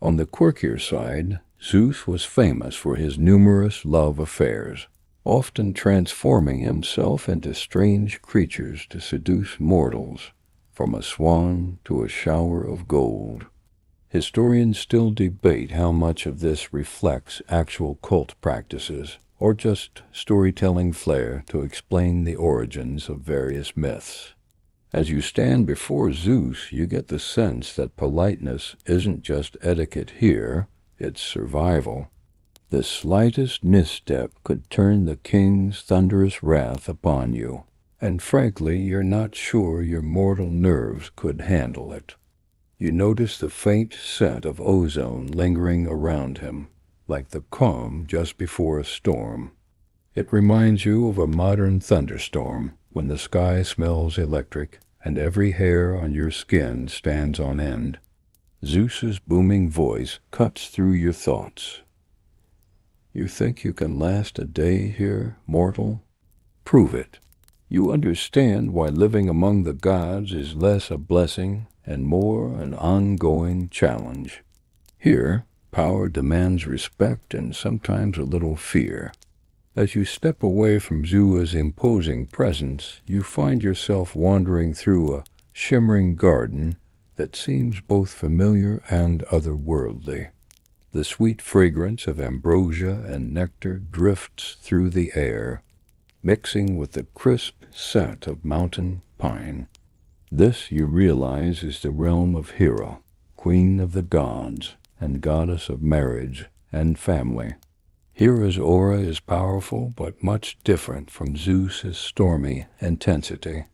On the quirkier side, Zeus was famous for his numerous love affairs, often transforming himself into strange creatures to seduce mortals, from a swan to a shower of gold. Historians still debate how much of this reflects actual cult practices, or just storytelling flair to explain the origins of various myths. As you stand before Zeus, you get the sense that politeness isn't just etiquette here, it's survival. The slightest misstep could turn the king's thunderous wrath upon you, and frankly, you're not sure your mortal nerves could handle it. You notice the faint scent of ozone lingering around him, like the calm just before a storm. It reminds you of a modern thunderstorm, when the sky smells electric and every hair on your skin stands on end. Zeus's booming voice cuts through your thoughts. You think you can last a day here, mortal? Prove it. You understand why living among the gods is less a blessing and more an ongoing challenge. Here, power demands respect and sometimes a little fear. As you step away from Zeus's imposing presence, you find yourself wandering through a shimmering garden that seems both familiar and otherworldly. The sweet fragrance of ambrosia and nectar drifts through the air, mixing with the crisp scent of mountain pine. This, you realize, is the realm of Hera, queen of the gods and goddess of marriage and family. Hera's aura is powerful but much different from Zeus's stormy intensity.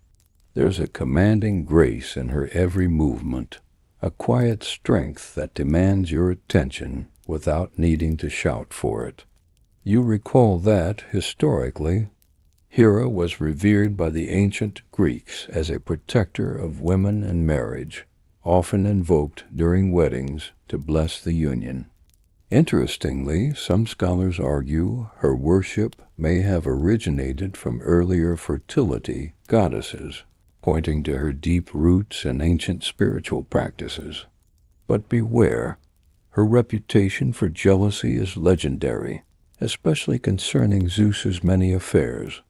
There's a commanding grace in her every movement, a quiet strength that demands your attention without needing to shout for it. You recall that, historically, Hera was revered by the ancient Greeks as a protector of women and marriage, often invoked during weddings to bless the union. Interestingly, some scholars argue her worship may have originated from earlier fertility goddesses, pointing to her deep roots in ancient spiritual practices. But beware, her reputation for jealousy is legendary, especially concerning Zeus's many affairs.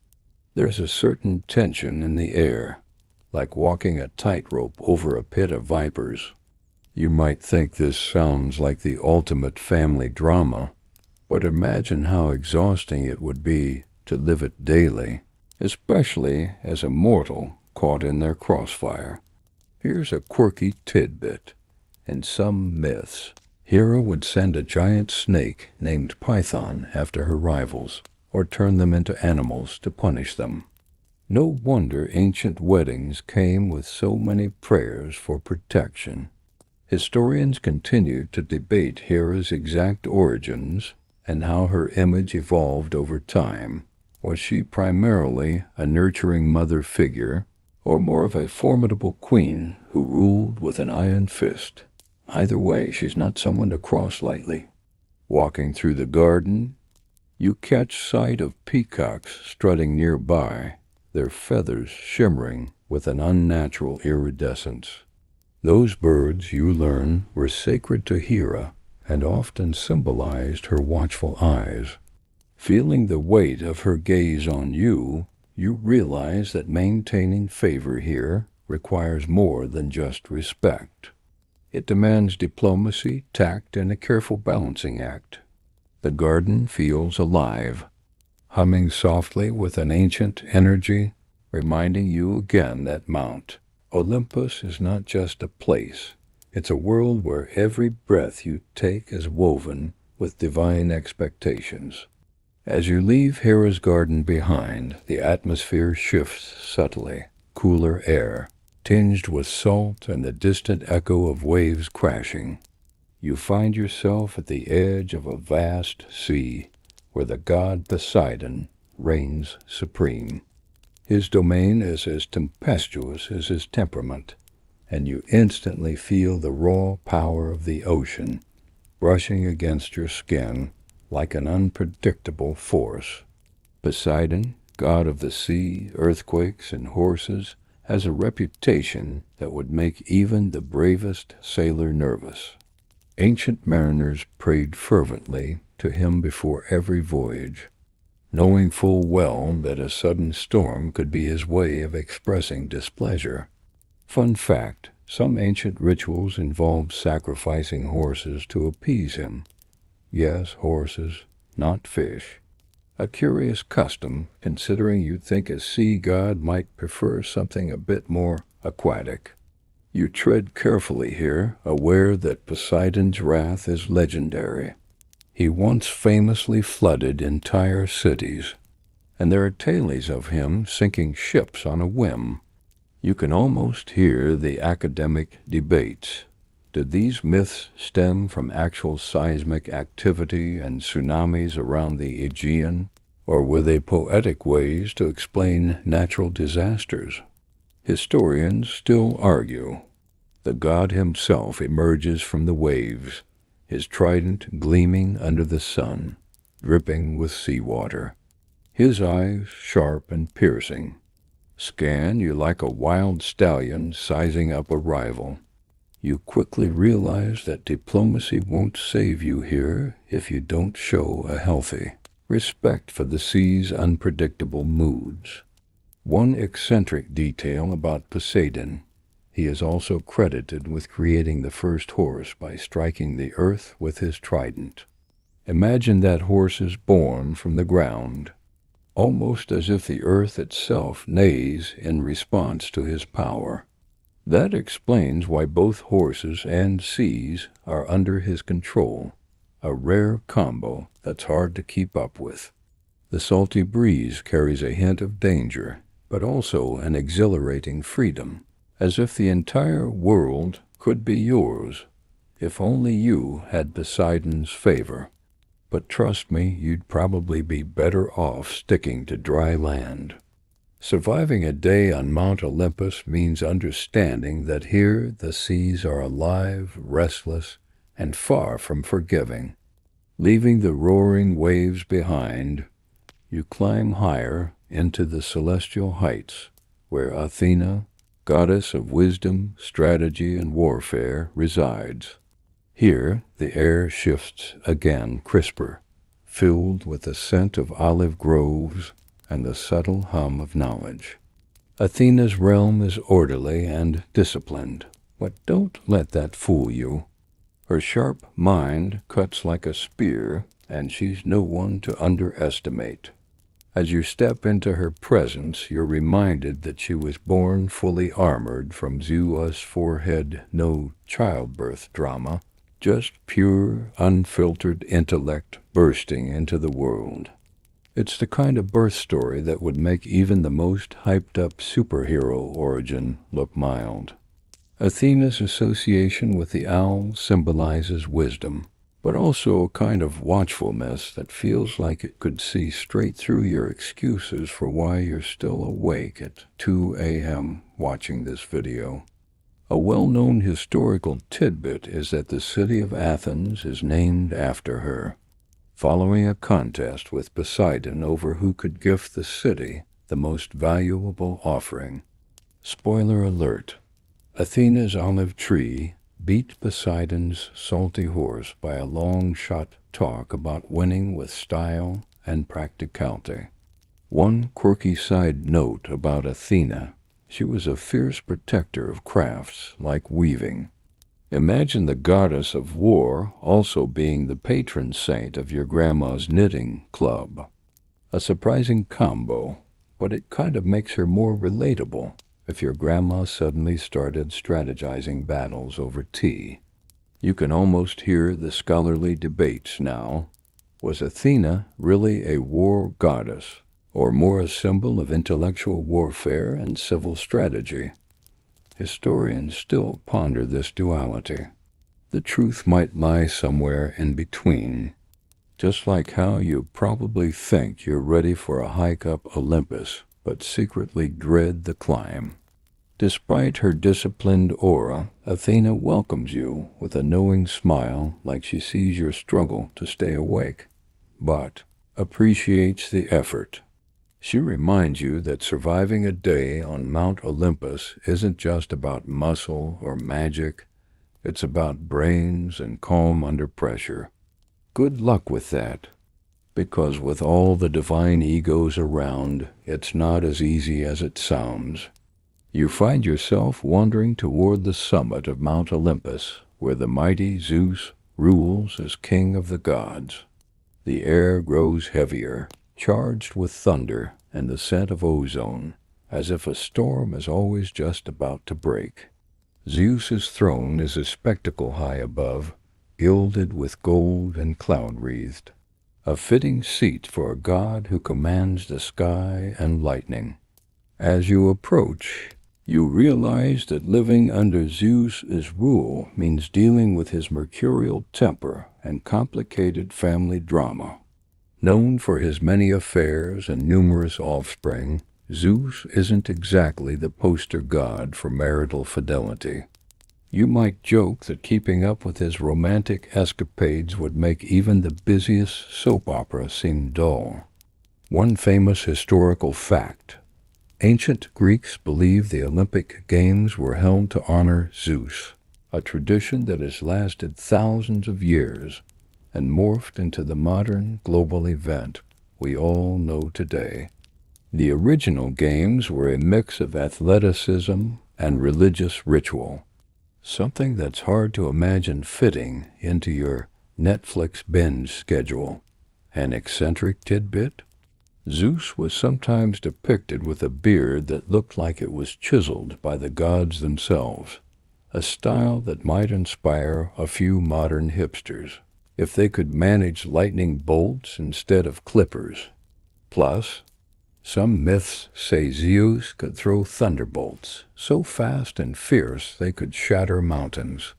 There's a certain tension in the air, like walking a tightrope over a pit of vipers. You might think this sounds like the ultimate family drama, but imagine how exhausting it would be to live it daily, especially as a mortal caught in their crossfire. Here's a quirky tidbit. In some myths, Hera would send a giant snake named Python after her rivals, or turn them into animals to punish them. No wonder ancient weddings came with so many prayers for protection. Historians continue to debate Hera's exact origins and how her image evolved over time. Was she primarily a nurturing mother figure, or more of a formidable queen who ruled with an iron fist? Either way, she's not someone to cross lightly. Walking through the garden, you catch sight of peacocks strutting nearby, their feathers shimmering with an unnatural iridescence. Those birds, you learn, were sacred to Hera and often symbolized her watchful eyes. Feeling the weight of her gaze on you, you realize that maintaining favor here requires more than just respect. It demands diplomacy, tact, and a careful balancing act. The garden feels alive, humming softly with an ancient energy, reminding you again that Mount Olympus is not just a place. It's a world where every breath you take is woven with divine expectations. As you leave Hera's garden behind, the atmosphere shifts subtly. Cooler air, tinged with salt and the distant echo of waves crashing. You find yourself at the edge of a vast sea, where the god Poseidon reigns supreme. His domain is as tempestuous as his temperament, and you instantly feel the raw power of the ocean brushing against your skin like an unpredictable force. Poseidon, god of the sea, earthquakes, and horses, has a reputation that would make even the bravest sailor nervous. Ancient mariners prayed fervently to him before every voyage, knowing full well that a sudden storm could be his way of expressing displeasure. Fun fact, some ancient rituals involved sacrificing horses to appease him. Yes, horses, not fish. A curious custom, considering you'd think a sea god might prefer something a bit more aquatic. You tread carefully here, aware that Poseidon's wrath is legendary. He once famously flooded entire cities, and there are tales of him sinking ships on a whim. You can almost hear the academic debates. Did these myths stem from actual seismic activity and tsunamis around the Aegean, or were they poetic ways to explain natural disasters? Historians still argue. The god himself emerges from the waves, his trident gleaming under the sun, dripping with seawater. His eyes sharp and piercing. Scan you like a wild stallion sizing up a rival. You quickly realize that diplomacy won't save you here if you don't show a healthy respect for the sea's unpredictable moods. One eccentric detail about Poseidon: he is also credited with creating the first horse by striking the earth with his trident. Imagine that horse is born from the ground, almost as if the earth itself neighs in response to his power. That explains why both horses and seas are under his control, a rare combo that's hard to keep up with. The salty breeze carries a hint of danger, but also an exhilarating freedom, as if the entire world could be yours, if only you had Poseidon's favor. But trust me, you'd probably be better off sticking to dry land. Surviving a day on Mount Olympus means understanding that here the seas are alive, restless, and far from forgiving. Leaving the roaring waves behind, you climb higher into the celestial heights, where Athena, goddess of wisdom, strategy, and warfare, resides. Here the air shifts again crisper, filled with the scent of olive groves and the subtle hum of knowledge. Athena's realm is orderly and disciplined, but don't let that fool you. Her sharp mind cuts like a spear, and she's no one to underestimate. As you step into her presence, you're reminded that she was born fully armored from Zeus' forehead, no childbirth drama, just pure, unfiltered intellect bursting into the world. It's the kind of birth story that would make even the most hyped-up superhero origin look mild. Athena's association with the owl symbolizes wisdom, but also a kind of watchfulness that feels like it could see straight through your excuses for why you're still awake at 2 a.m. watching this video. A well-known historical tidbit is that the city of Athens is named after her, following a contest with Poseidon over who could gift the city the most valuable offering. Spoiler alert: Athena's olive tree beat Poseidon's salty horse by a long-shot talk about winning with style and practicality. One quirky side note about Athena: She was a fierce protector of crafts like weaving. Imagine the goddess of war also being the patron saint of your grandma's knitting club. A surprising combo, but it kind of makes her more relatable if your grandma suddenly started strategizing battles over tea. You can almost hear the scholarly debates now. Was Athena really a war goddess, or more a symbol of intellectual warfare and civil strategy? Historians still ponder this duality. The truth might lie somewhere in between, just like how you probably think you're ready for a hike up Olympus, but secretly dread the climb. Despite her disciplined aura, Athena welcomes you with a knowing smile like she sees your struggle to stay awake, but appreciates the effort. She reminds you that surviving a day on Mount Olympus isn't just about muscle or magic, it's about brains and calm under pressure. Good luck with that, because with all the divine egos around, it's not as easy as it sounds. You find yourself wandering toward the summit of Mount Olympus, where the mighty Zeus rules as king of the gods. The air grows heavier, charged with thunder and the scent of ozone, as if a storm is always just about to break. Zeus's throne is a spectacle high above, gilded with gold and cloud-wreathed, a fitting seat for a god who commands the sky and lightning. As you approach, you realize that living under Zeus's rule means dealing with his mercurial temper and complicated family drama. Known for his many affairs and numerous offspring, Zeus isn't exactly the poster god for marital fidelity. You might joke that keeping up with his romantic escapades would make even the busiest soap opera seem dull. One famous historical fact: ancient Greeks believed the Olympic Games were held to honor Zeus, a tradition that has lasted thousands of years and morphed into the modern global event we all know today. The original games were a mix of athleticism and religious ritual, something that's hard to imagine fitting into your Netflix binge schedule. An eccentric tidbit? Zeus was sometimes depicted with a beard that looked like it was chiseled by the gods themselves, a style that might inspire a few modern hipsters if they could manage lightning bolts instead of clippers. Plus, some myths say Zeus could throw thunderbolts so fast and fierce they could shatter mountains.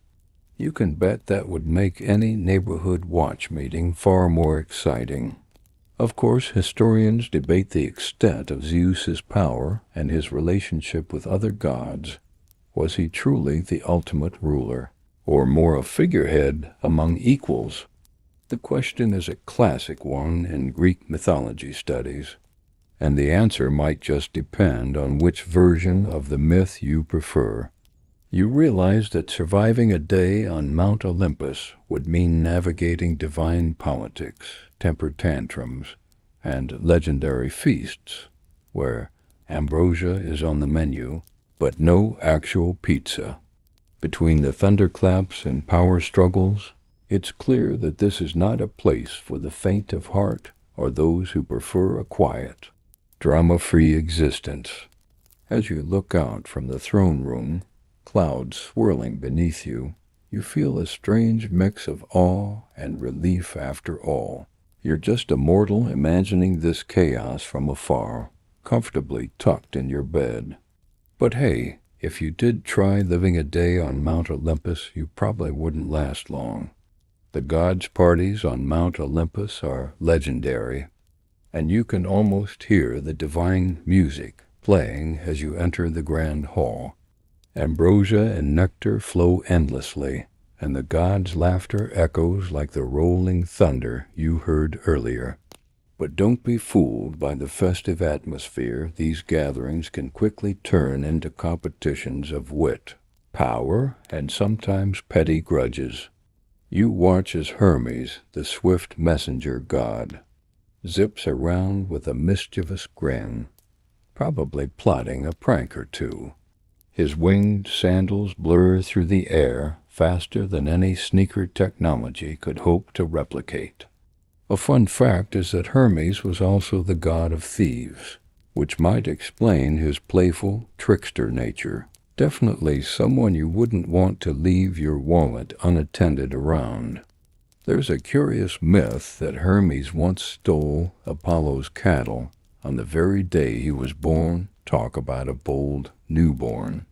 You can bet that would make any neighborhood watch meeting far more exciting. Of course, historians debate the extent of Zeus's power and his relationship with other gods. Was he truly the ultimate ruler, or more a figurehead among equals? The question is a classic one in Greek mythology studies, and the answer might just depend on which version of the myth you prefer. You realize that surviving a day on Mount Olympus would mean navigating divine politics, temper tantrums, and legendary feasts, where ambrosia is on the menu, but no actual pizza. Between the thunderclaps and power struggles, it's clear that this is not a place for the faint of heart or those who prefer a quiet, drama-free existence. As you look out from the throne room, clouds swirling beneath you, you feel a strange mix of awe and relief after all. You're just a mortal imagining this chaos from afar, comfortably tucked in your bed. But hey, if you did try living a day on Mount Olympus, you probably wouldn't last long. The gods' parties on Mount Olympus are legendary, and you can almost hear the divine music playing as you enter the grand hall. Ambrosia and nectar flow endlessly, and the gods' laughter echoes like the rolling thunder you heard earlier. But don't be fooled by the festive atmosphere. These gatherings can quickly turn into competitions of wit, power, and sometimes petty grudges. You watch as Hermes, the swift messenger god, zips around with a mischievous grin, probably plotting a prank or two. His winged sandals blur through the air faster than any sneaker technology could hope to replicate. A fun fact is that Hermes was also the god of thieves, which might explain his playful, trickster nature. Definitely someone you wouldn't want to leave your wallet unattended around. There's a curious myth that Hermes once stole Apollo's cattle on the very day he was born. Talk about a bold newborn.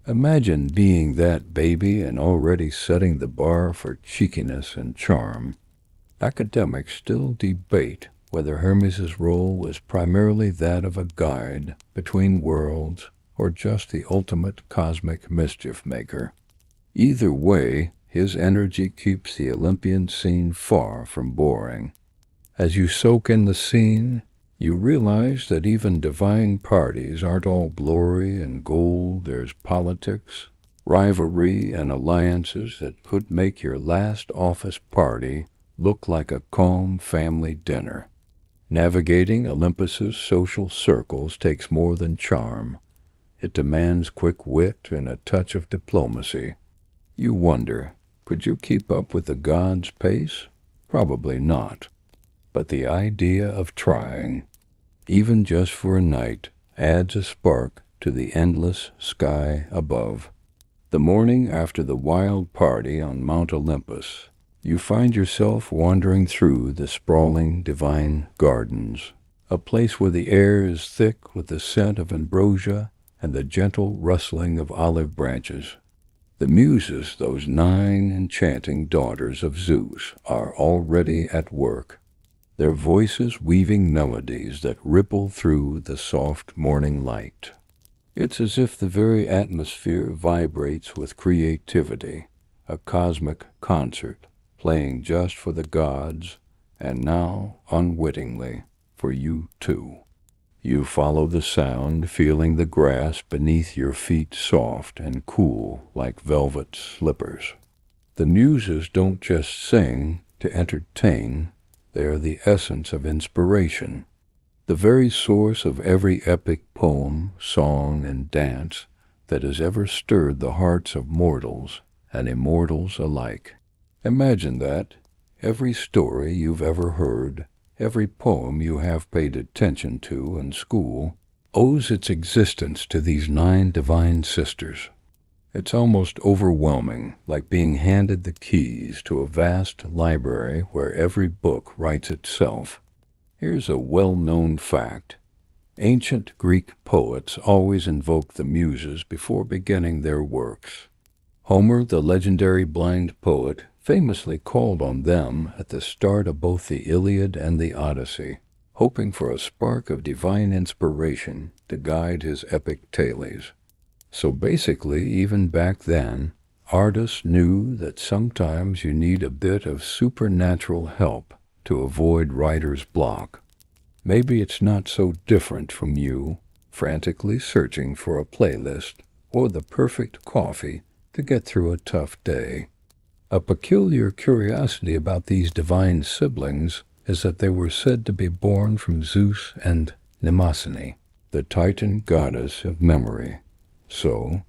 Imagine being that baby and already setting the bar for cheekiness and charm. Academics still debate whether Hermes's role was primarily that of a guide between worlds or just the ultimate cosmic mischief maker. Either way, his energy keeps the Olympian scene far from boring. As you soak in the scene, you realize that even divine parties aren't all glory and gold. There's politics, rivalry, and alliances that could make your last office party look like a calm family dinner. Navigating Olympus's social circles takes more than charm. It demands quick wit and a touch of diplomacy. You wonder, could you keep up with the gods' pace? Probably not. But the idea of trying, even just for a night, adds a spark to the endless sky above. The morning after the wild party on Mount Olympus, you find yourself wandering through the sprawling divine gardens, a place where the air is thick with the scent of ambrosia and the gentle rustling of olive branches. The Muses, those 9 enchanting daughters of Zeus, are already at work, their voices weaving melodies that ripple through the soft morning light. It's as if the very atmosphere vibrates with creativity, a cosmic concert, playing just for the gods, and now, unwittingly, for you too. You follow the sound, feeling the grass beneath your feet soft and cool like velvet slippers. The Muses don't just sing to entertain, they are the essence of inspiration, the very source of every epic poem, song, and dance that has ever stirred the hearts of mortals and immortals alike. Imagine that every story you've ever heard, every poem you have paid attention to in school, owes its existence to these 9 divine sisters. It's almost overwhelming, like being handed the keys to a vast library where every book writes itself. Here's a well-known fact. Ancient Greek poets always invoked the Muses before beginning their works. Homer, the legendary blind poet, famously called on them at the start of both the Iliad and the Odyssey, hoping for a spark of divine inspiration to guide his epic tales. So basically, even back then, artists knew that sometimes you need a bit of supernatural help to avoid writer's block. Maybe it's not so different from you, frantically searching for a playlist or the perfect coffee to get through a tough day. A peculiar curiosity about these divine siblings is that they were said to be born from Zeus and Mnemosyne, the Titan goddess of memory. So,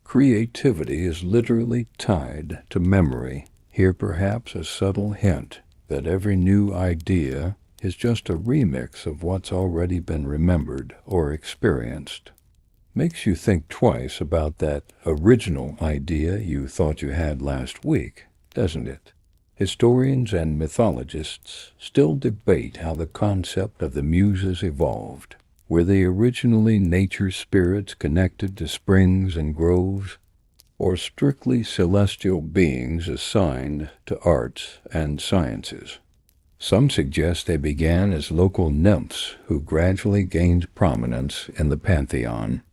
creativity is literally tied to memory. Here perhaps a subtle hint that every new idea is just a remix of what's already been remembered or experienced. Makes you think twice about that original idea you thought you had last week, doesn't it? Historians and mythologists still debate how the concept of the Muses evolved. Were they originally nature spirits connected to springs and groves, or strictly celestial beings assigned to arts and sciences? Some suggest they began as local nymphs who gradually gained prominence in the pantheon.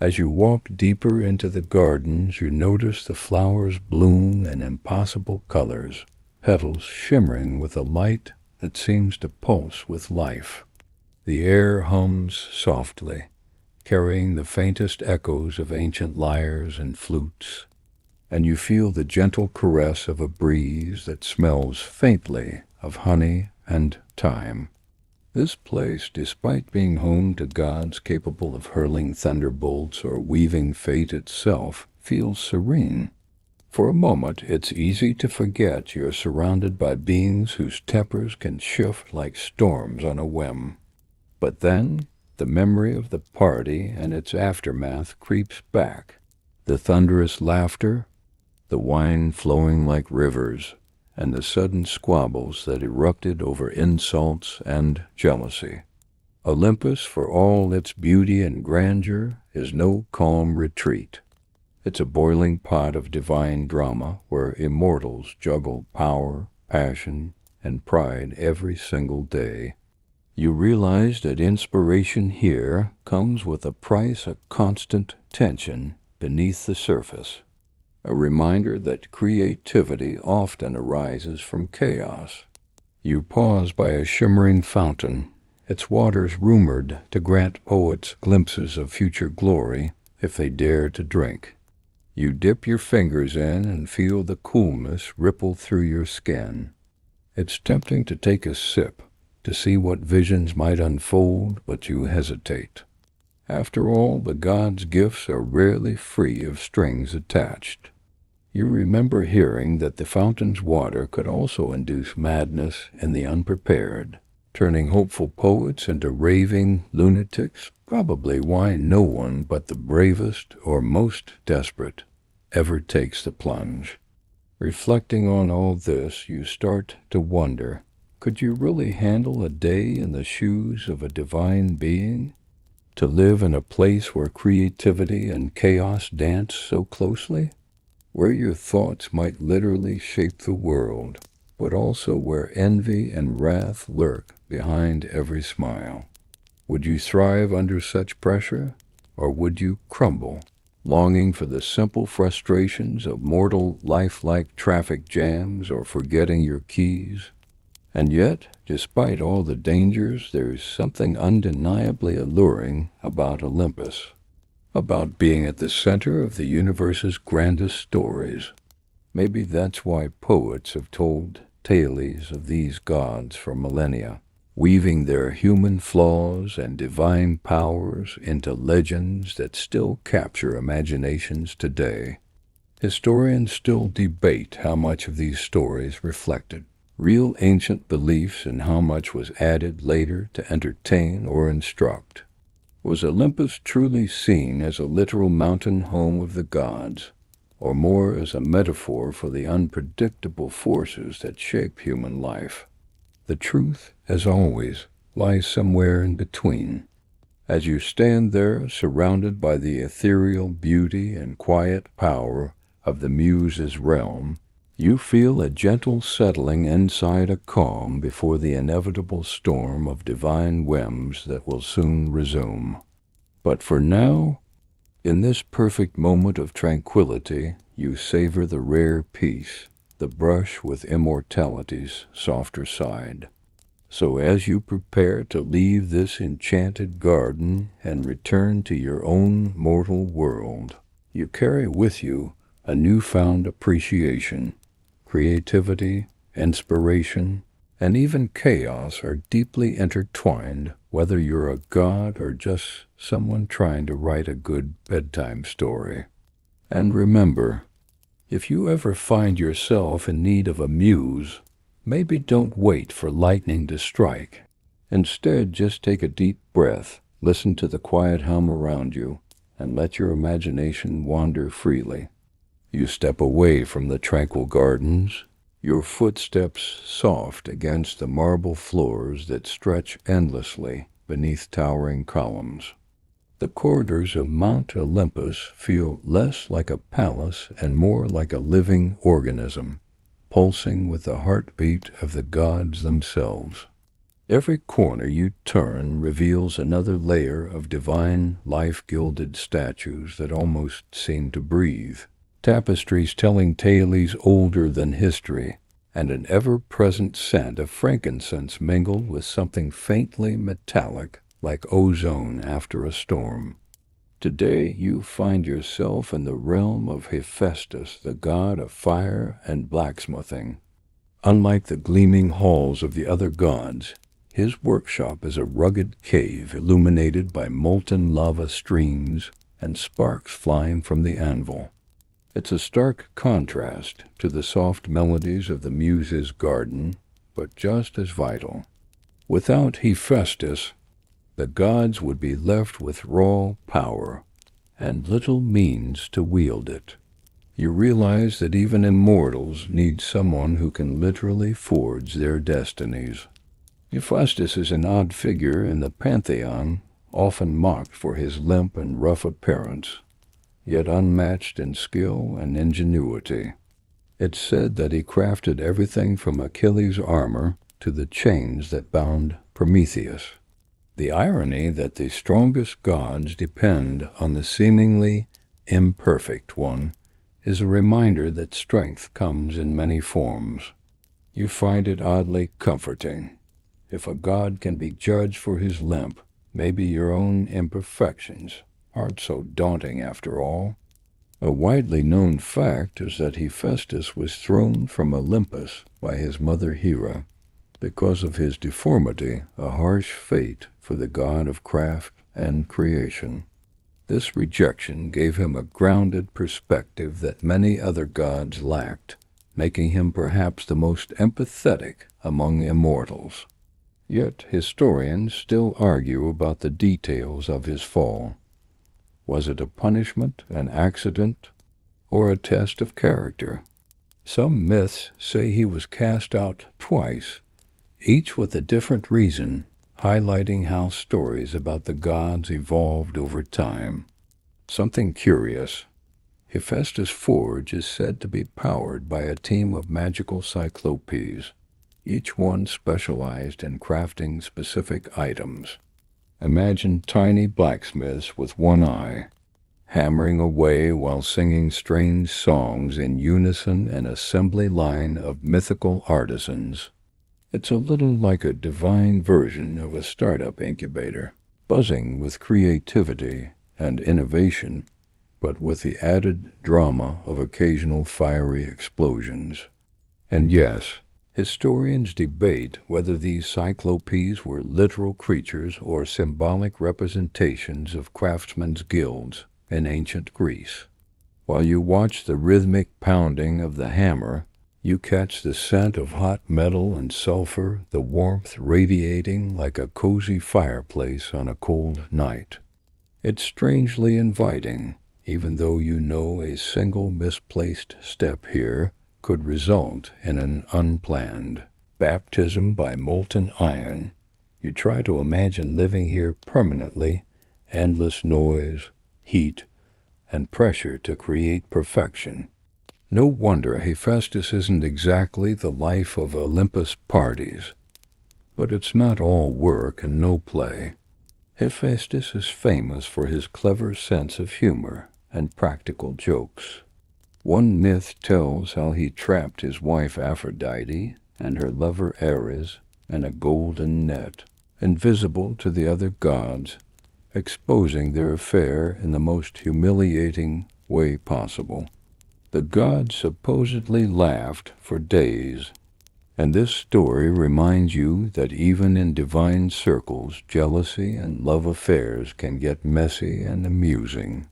As you walk deeper into the gardens, you notice the flowers bloom in impossible colors, petals shimmering with a light that seems to pulse with life. The air hums softly, carrying the faintest echoes of ancient lyres and flutes, and you feel the gentle caress of a breeze that smells faintly of honey and thyme. This place, despite being home to gods capable of hurling thunderbolts or weaving fate itself, feels serene. For a moment, it's easy to forget you're surrounded by beings whose tempers can shift like storms on a whim. But then, the memory of the party and its aftermath creeps back. The thunderous laughter, the wine flowing like rivers, and the sudden squabbles that erupted over insults and jealousy. Olympus, for all its beauty and grandeur, is no calm retreat. It's a boiling pot of divine drama where immortals juggle power, passion, and pride every single day. You realize that inspiration here comes with a price of constant tension beneath the surface. A reminder that creativity often arises from chaos. You pause by a shimmering fountain, its waters rumored to grant poets glimpses of future glory if they dare to drink. You dip your fingers in and feel the coolness ripple through your skin. It's tempting to take a sip, to see what visions might unfold, but you hesitate. After all, the gods' gifts are rarely free of strings attached. You remember hearing that the fountain's water could also induce madness in the unprepared, turning hopeful poets into raving lunatics, probably why no one but the bravest or most desperate ever takes the plunge. Reflecting on all this, you start to wonder, could you really handle a day in the shoes of a divine being? To live in a place where creativity and chaos dance so closely? Where your thoughts might literally shape the world, but also where envy and wrath lurk behind every smile. Would you thrive under such pressure, or would you crumble, longing for the simple frustrations of mortal life like traffic jams or forgetting your keys? And yet, despite all the dangers, there's something undeniably alluring about Olympus. About being at the center of the universe's grandest stories. Maybe that's why poets have told tales of these gods for millennia, weaving their human flaws and divine powers into legends that still capture imaginations today. Historians still debate how much of these stories reflected real ancient beliefs and how much was added later to entertain or instruct. Was Olympus truly seen as a literal mountain home of the gods, or more as a metaphor for the unpredictable forces that shape human life? The truth, as always, lies somewhere in between. As you stand there, surrounded by the ethereal beauty and quiet power of the Muse's realm, you feel a gentle settling inside a calm before the inevitable storm of divine whims that will soon resume. But for now, in this perfect moment of tranquility, you savor the rare peace, the brush with immortality's softer side. So as you prepare to leave this enchanted garden and return to your own mortal world, you carry with you a newfound appreciation. Creativity, inspiration, and even chaos are deeply intertwined, whether you're a god or just someone trying to write a good bedtime story. And remember, if you ever find yourself in need of a muse, maybe don't wait for lightning to strike. Instead, just take a deep breath, listen to the quiet hum around you, and let your imagination wander freely. You step away from the tranquil gardens, your footsteps soft against the marble floors that stretch endlessly beneath towering columns. The corridors of Mount Olympus feel less like a palace and more like a living organism, pulsing with the heartbeat of the gods themselves. Every corner you turn reveals another layer of divine, life-gilded statues that almost seem to breathe. Tapestries telling tales older than history, and an ever-present scent of frankincense mingled with something faintly metallic like ozone after a storm. Today you find yourself in the realm of Hephaestus, the god of fire and blacksmithing. Unlike the gleaming halls of the other gods, His workshop is a rugged cave illuminated by molten lava streams and sparks flying from the anvil. It's a stark contrast to the soft melodies of the Muse's garden, but just as vital. Without Hephaestus, the gods would be left with raw power and little means to wield it. You realize that even immortals need someone who can literally forge their destinies. Hephaestus is an odd figure in the pantheon, often mocked for his limp and rough appearance, yet unmatched in skill and ingenuity. It's said that he crafted everything from Achilles' armor to the chains that bound Prometheus. The irony that the strongest gods depend on the seemingly imperfect one is a reminder that strength comes in many forms. You find it oddly comforting. If a god can be judged for his limp, maybe your own imperfections aren't so daunting after all. A widely known fact is that Hephaestus was thrown from Olympus by his mother Hera because of his deformity, a harsh fate for the god of craft and creation. This rejection gave him a grounded perspective that many other gods lacked, making him perhaps the most empathetic among immortals. Yet historians still argue about the details of his fall. Was it a punishment, an accident, or a test of character? Some myths say he was cast out twice, each with a different reason, highlighting how stories about the gods evolved over time. Something curious. Hephaestus' forge is said to be powered by a team of magical cyclopes, each one specialized in crafting specific items. Imagine tiny blacksmiths with one eye, hammering away while singing strange songs in unison, an assembly line of mythical artisans. It's a little like a divine version of a startup incubator, buzzing with creativity and innovation, but with the added drama of occasional fiery explosions. And yes, historians debate whether these cyclopes were literal creatures or symbolic representations of craftsmen's guilds in ancient Greece. While you watch the rhythmic pounding of the hammer, you catch the scent of hot metal and sulfur, the warmth radiating like a cozy fireplace on a cold night. It's strangely inviting, even though you know a single misplaced step here could result in an unplanned baptism by molten iron. You try to imagine living here permanently, endless noise, heat, and pressure to create perfection. No wonder Hephaestus isn't exactly the life of Olympus parties. But it's not all work and no play. Hephaestus is famous for his clever sense of humor and practical jokes. One myth tells how he trapped his wife Aphrodite and her lover Ares in a golden net, invisible to the other gods, exposing their affair in the most humiliating way possible. The gods supposedly laughed for days, and this story reminds you that even in divine circles, jealousy and love affairs can get messy and amusing.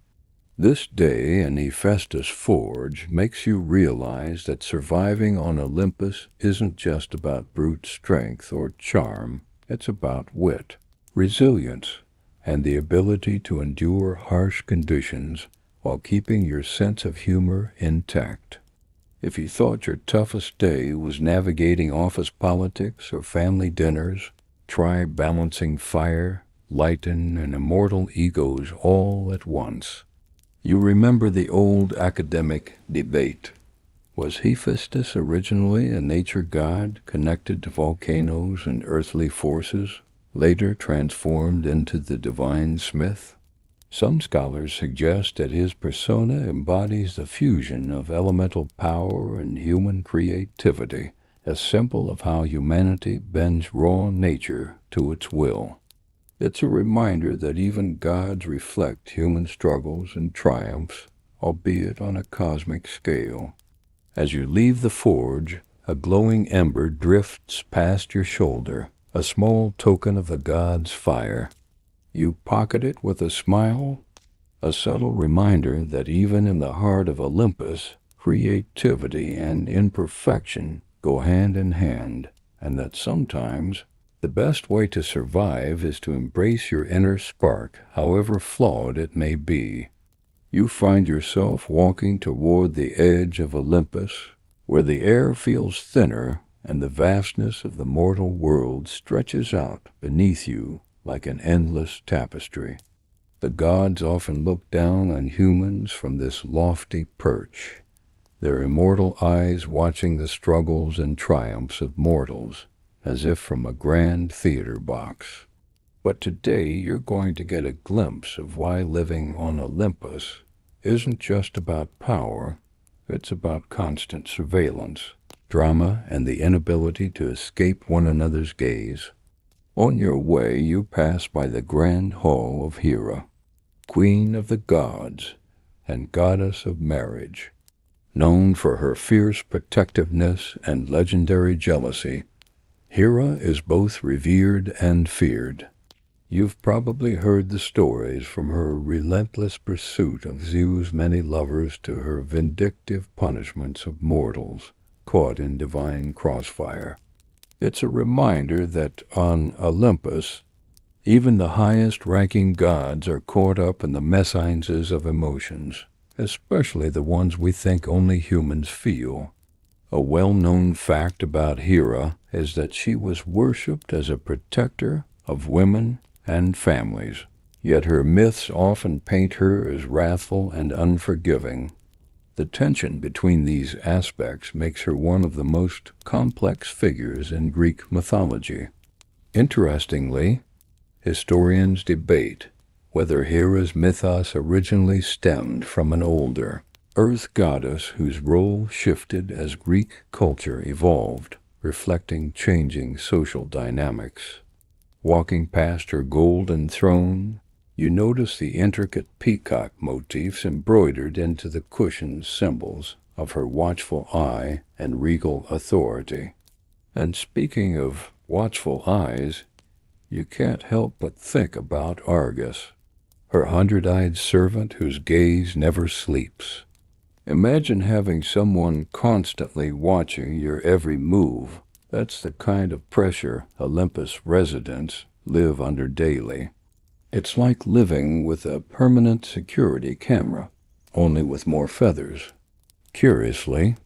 This day in Hephaestus' forge makes you realize that surviving on Olympus isn't just about brute strength or charm. It's about wit, resilience, and the ability to endure harsh conditions while keeping your sense of humor intact. If you thought your toughest day was navigating office politics or family dinners, try balancing fire, lighten, and immortal egos all at once. You remember the old academic debate. Was Hephaestus originally a nature god connected to volcanoes and earthly forces, later transformed into the divine smith? Some scholars suggest that his persona embodies the fusion of elemental power and human creativity, a symbol of how humanity bends raw nature to its will. It's a reminder that even gods reflect human struggles and triumphs, albeit on a cosmic scale. As you leave the forge, a glowing ember drifts past your shoulder, a small token of the gods' fire. You pocket it with a smile, a subtle reminder that even in the heart of Olympus, creativity and imperfection go hand in hand, and that sometimes the best way to survive is to embrace your inner spark, however flawed it may be. You find yourself walking toward the edge of Olympus, where the air feels thinner and the vastness of the mortal world stretches out beneath you like an endless tapestry. The gods often look down on humans from this lofty perch, their immortal eyes watching the struggles and triumphs of mortals, as if from a grand theater box. But today you're going to get a glimpse of why living on Olympus isn't just about power, it's about constant surveillance, drama, and the inability to escape one another's gaze. On your way, you pass by the grand hall of Hera, queen of the gods and goddess of marriage. Known for her fierce protectiveness and legendary jealousy, Hera is both revered and feared. You've probably heard the stories, from her relentless pursuit of Zeus' many lovers to her vindictive punishments of mortals caught in divine crossfire. It's a reminder that on Olympus, even the highest-ranking gods are caught up in the mésanges of emotions, especially the ones we think only humans feel. A well-known fact about Hera is that she was worshipped as a protector of women and families, yet her myths often paint her as wrathful and unforgiving. The tension between these aspects makes her one of the most complex figures in Greek mythology. Interestingly, historians debate whether Hera's mythos originally stemmed from an older earth goddess whose role shifted as Greek culture evolved, reflecting changing social dynamics. Walking past her golden throne, you notice the intricate peacock motifs embroidered into the cushioned symbols of her watchful eye and regal authority. And speaking of watchful eyes, you can't help but think about Argus, her 100-eyed servant whose gaze never sleeps. Imagine having someone constantly watching your every move. That's the kind of pressure Olympus residents live under daily. It's like living with a permanent security camera, only with more feathers. Curiously,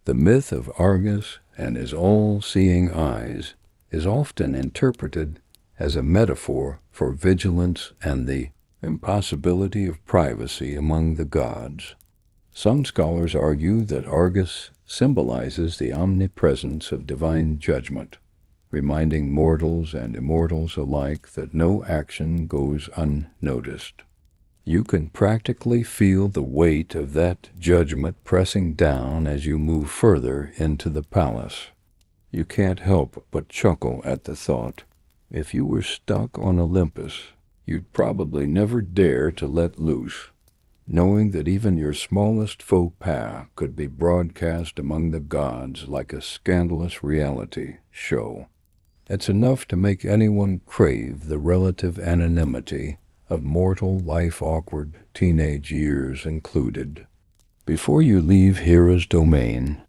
the myth of Argus and his all-seeing eyes is often interpreted as a metaphor for vigilance and the impossibility of privacy among the gods. Some scholars argue that Argus symbolizes the omnipresence of divine judgment, reminding mortals and immortals alike that no action goes unnoticed. You can practically feel the weight of that judgment pressing down as you move further into the palace. You can't help but chuckle at the thought. If you were stuck on Olympus, you'd probably never dare to let loose, knowing that even your smallest faux pas could be broadcast among the gods like a scandalous reality show. It's enough to make anyone crave the relative anonymity of mortal life, awkward teenage years included. Before you leave Hera's domain,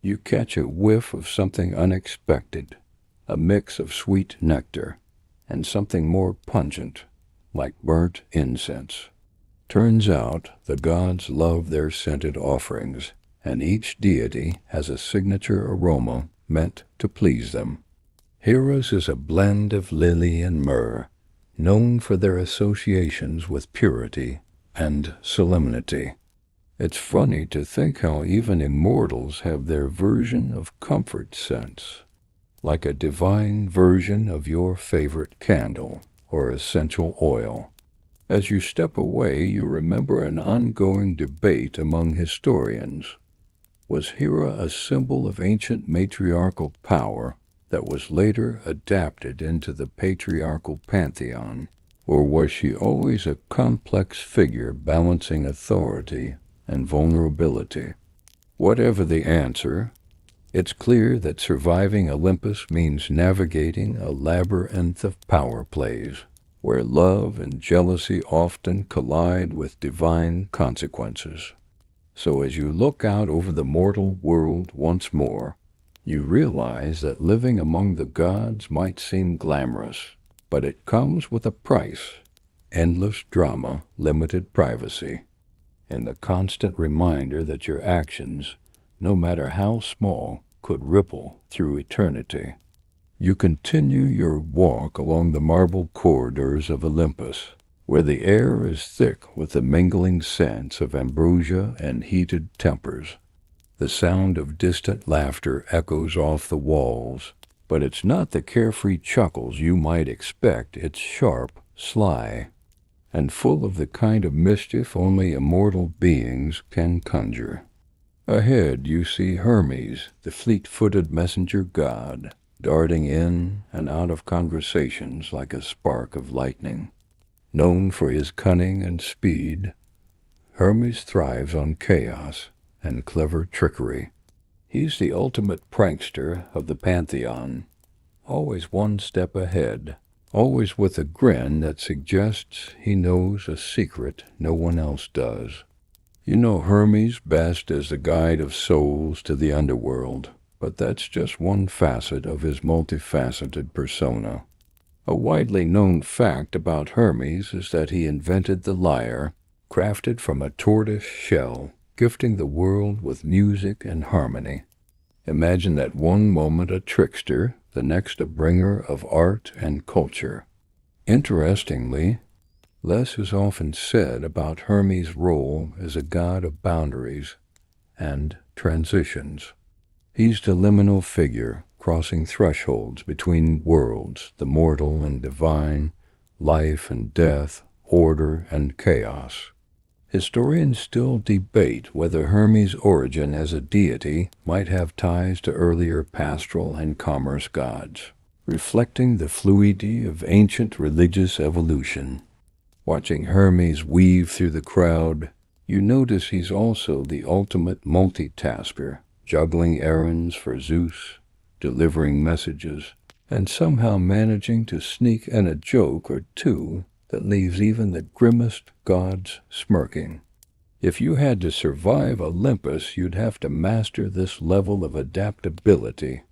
you catch a whiff of something unexpected, a mix of sweet nectar and something more pungent, like burnt incense. Turns out the gods love their scented offerings, and each deity has a signature aroma meant to please them. Hera's is a blend of lily and myrrh, known for their associations with purity and solemnity. It's funny to think how even immortals have their version of comfort scents, like a divine version of your favorite candle or essential oil. As you step away, you remember an ongoing debate among historians. Was Hera a symbol of ancient matriarchal power that was later adapted into the patriarchal pantheon, or was she always a complex figure balancing authority and vulnerability? Whatever the answer, It's clear that surviving Olympus means navigating a labyrinth of power plays, where love and jealousy often collide with divine consequences. So as you look out over the mortal world once more, you realize that living among the gods might seem glamorous, but it comes with a price: endless drama, limited privacy, and the constant reminder that your actions, no matter how small, could ripple through eternity. You continue your walk along the marble corridors of Olympus, where the air is thick with the mingling scents of ambrosia and heated tempers. The sound of distant laughter echoes off the walls, but it's not the carefree chuckles you might expect. It's sharp, sly, and full of the kind of mischief only immortal beings can conjure. Ahead you see Hermes, the fleet-footed messenger god, darting in and out of conversations like a spark of lightning. Known for his cunning and speed, Hermes thrives on chaos and clever trickery. He's the ultimate prankster of the pantheon, always one step ahead, always with a grin that suggests he knows a secret no one else does. You know Hermes best as the guide of souls to the underworld, but that's just one facet of his multifaceted persona. A widely known fact about Hermes is that he invented the lyre, crafted from a tortoise shell, gifting the world with music and harmony. Imagine that one moment a trickster, the next a bringer of art and culture. Interestingly, less is often said about Hermes' role as a god of boundaries and transitions. He's the liminal figure, crossing thresholds between worlds, the mortal and divine, life and death, order and chaos. Historians still debate whether Hermes' origin as a deity might have ties to earlier pastoral and commerce gods, reflecting the fluidity of ancient religious evolution. Watching Hermes weave through the crowd, you notice he's also the ultimate multitasker, juggling errands for Zeus, delivering messages, and somehow managing to sneak in a joke or two that leaves even the grimmest gods smirking. If you had to survive Olympus, you'd have to master this level of adaptability.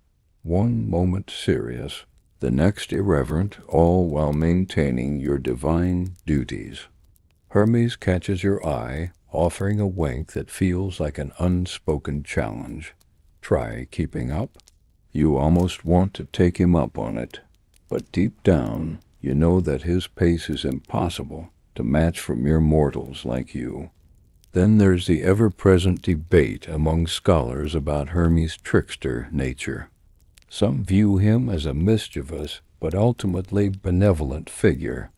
One moment serious, the next irreverent, all while maintaining your divine duties. Hermes catches your eye, offering a wink that feels like an unspoken challenge. Try keeping up. You almost want to take him up on it, but deep down, you know that his pace is impossible to match for mere mortals like you. Then there's the ever-present debate among scholars about Hermes' trickster nature. Some view him as a mischievous but ultimately benevolent figure,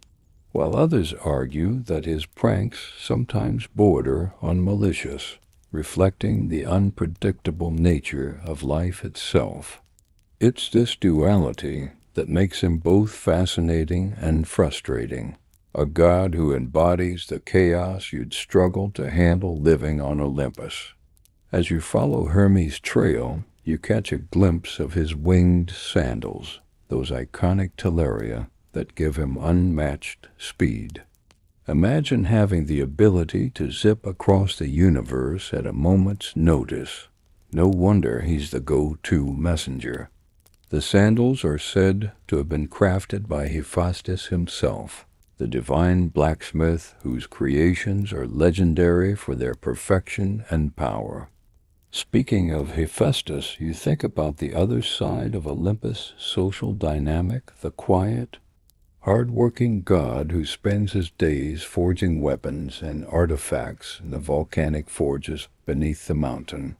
while others argue that his pranks sometimes border on malicious, reflecting the unpredictable nature of life itself. It's this duality that makes him both fascinating and frustrating, a god who embodies the chaos you'd struggle to handle living on Olympus. As you follow Hermes' trail, you catch a glimpse of his winged sandals, those iconic talaria that give him unmatched speed. Imagine having the ability to zip across the universe at a moment's notice. No wonder he's the go-to messenger. The sandals are said to have been crafted by Hephaestus himself, the divine blacksmith whose creations are legendary for their perfection and power. Speaking of Hephaestus, you think about the other side of Olympus' social dynamic, the quiet, hard-working god who spends his days forging weapons and artifacts in the volcanic forges beneath the mountain.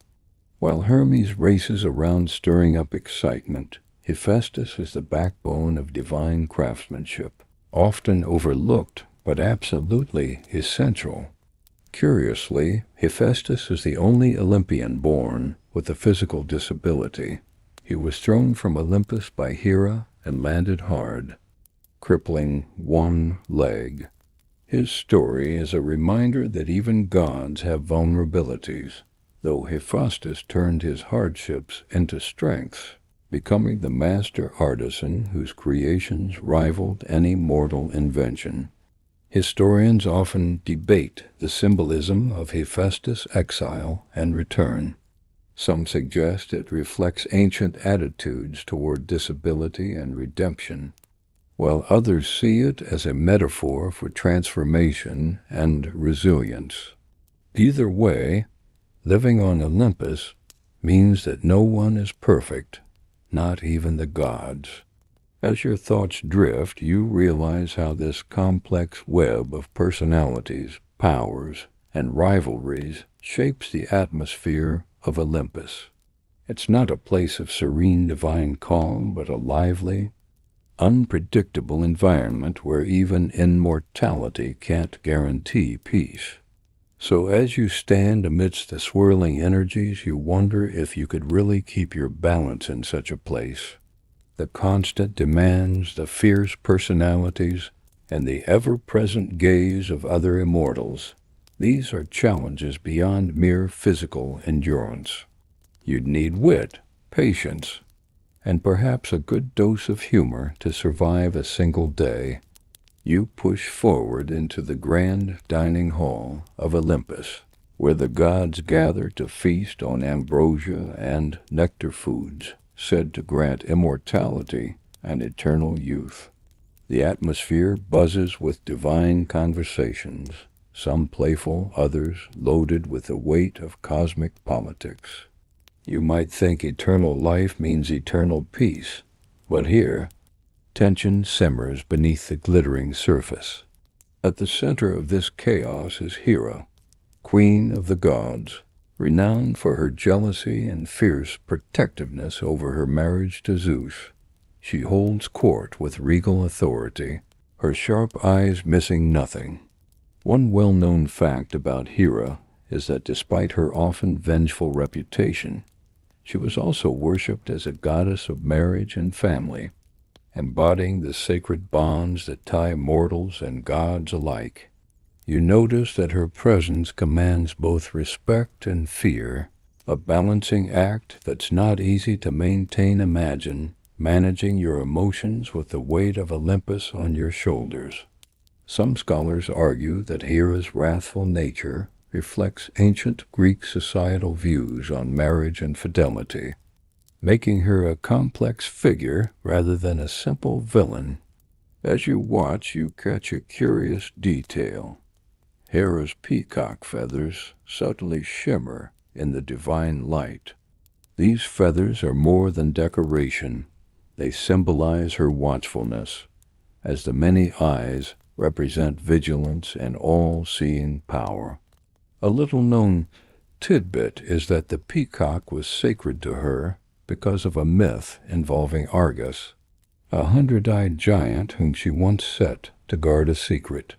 While Hermes races around stirring up excitement, Hephaestus is the backbone of divine craftsmanship, often overlooked but absolutely essential. Curiously, Hephaestus is the only Olympian born with a physical disability. He was thrown from Olympus by Hera and landed hard, crippling one leg. His story is a reminder that even gods have vulnerabilities, though Hephaestus turned his hardships into strengths, becoming the master artisan whose creations rivaled any mortal invention. Historians often debate the symbolism of Hephaestus' exile and return. Some suggest it reflects ancient attitudes toward disability and redemption, while others see it as a metaphor for transformation and resilience. Either way, living on Olympus means that no one is perfect, not even the gods. As your thoughts drift, you realize how this complex web of personalities, powers, and rivalries shapes the atmosphere of Olympus. It's not a place of serene divine calm, but a lively, unpredictable environment where even immortality can't guarantee peace. So as you stand amidst the swirling energies, you wonder if you could really keep your balance in such a place. The constant demands, the fierce personalities, and the ever-present gaze of other immortals, these are challenges beyond mere physical endurance. You'd need wit, patience, and perhaps a good dose of humor to survive a single day. You push forward into the grand dining hall of Olympus, where the gods gather to feast on ambrosia and nectar foods, said to grant immortality and eternal youth. The atmosphere buzzes with divine conversations, some playful, others loaded with the weight of cosmic politics. You might think eternal life means eternal peace, but here, tension simmers beneath the glittering surface. At the center of this chaos is Hera, queen of the gods, renowned for her jealousy and fierce protectiveness over her marriage to Zeus. She holds court with regal authority, her sharp eyes missing nothing. One well-known fact about Hera is that despite her often vengeful reputation, she was also worshipped as a goddess of marriage and family, embodying the sacred bonds that tie mortals and gods alike. You notice that her presence commands both respect and fear, a balancing act that's not easy to maintain. Imagine managing your emotions with the weight of Olympus on your shoulders. Some scholars argue that Hera's wrathful nature reflects ancient Greek societal views on marriage and fidelity, making her a complex figure rather than a simple villain. As you watch, you catch a curious detail. Hera's peacock feathers subtly shimmer in the divine light. These feathers are more than decoration. They symbolize her watchfulness, as the many eyes represent vigilance and all-seeing power. A little-known tidbit is that the peacock was sacred to her because of a myth involving Argus, a 100-eyed giant whom she once set to guard a secret.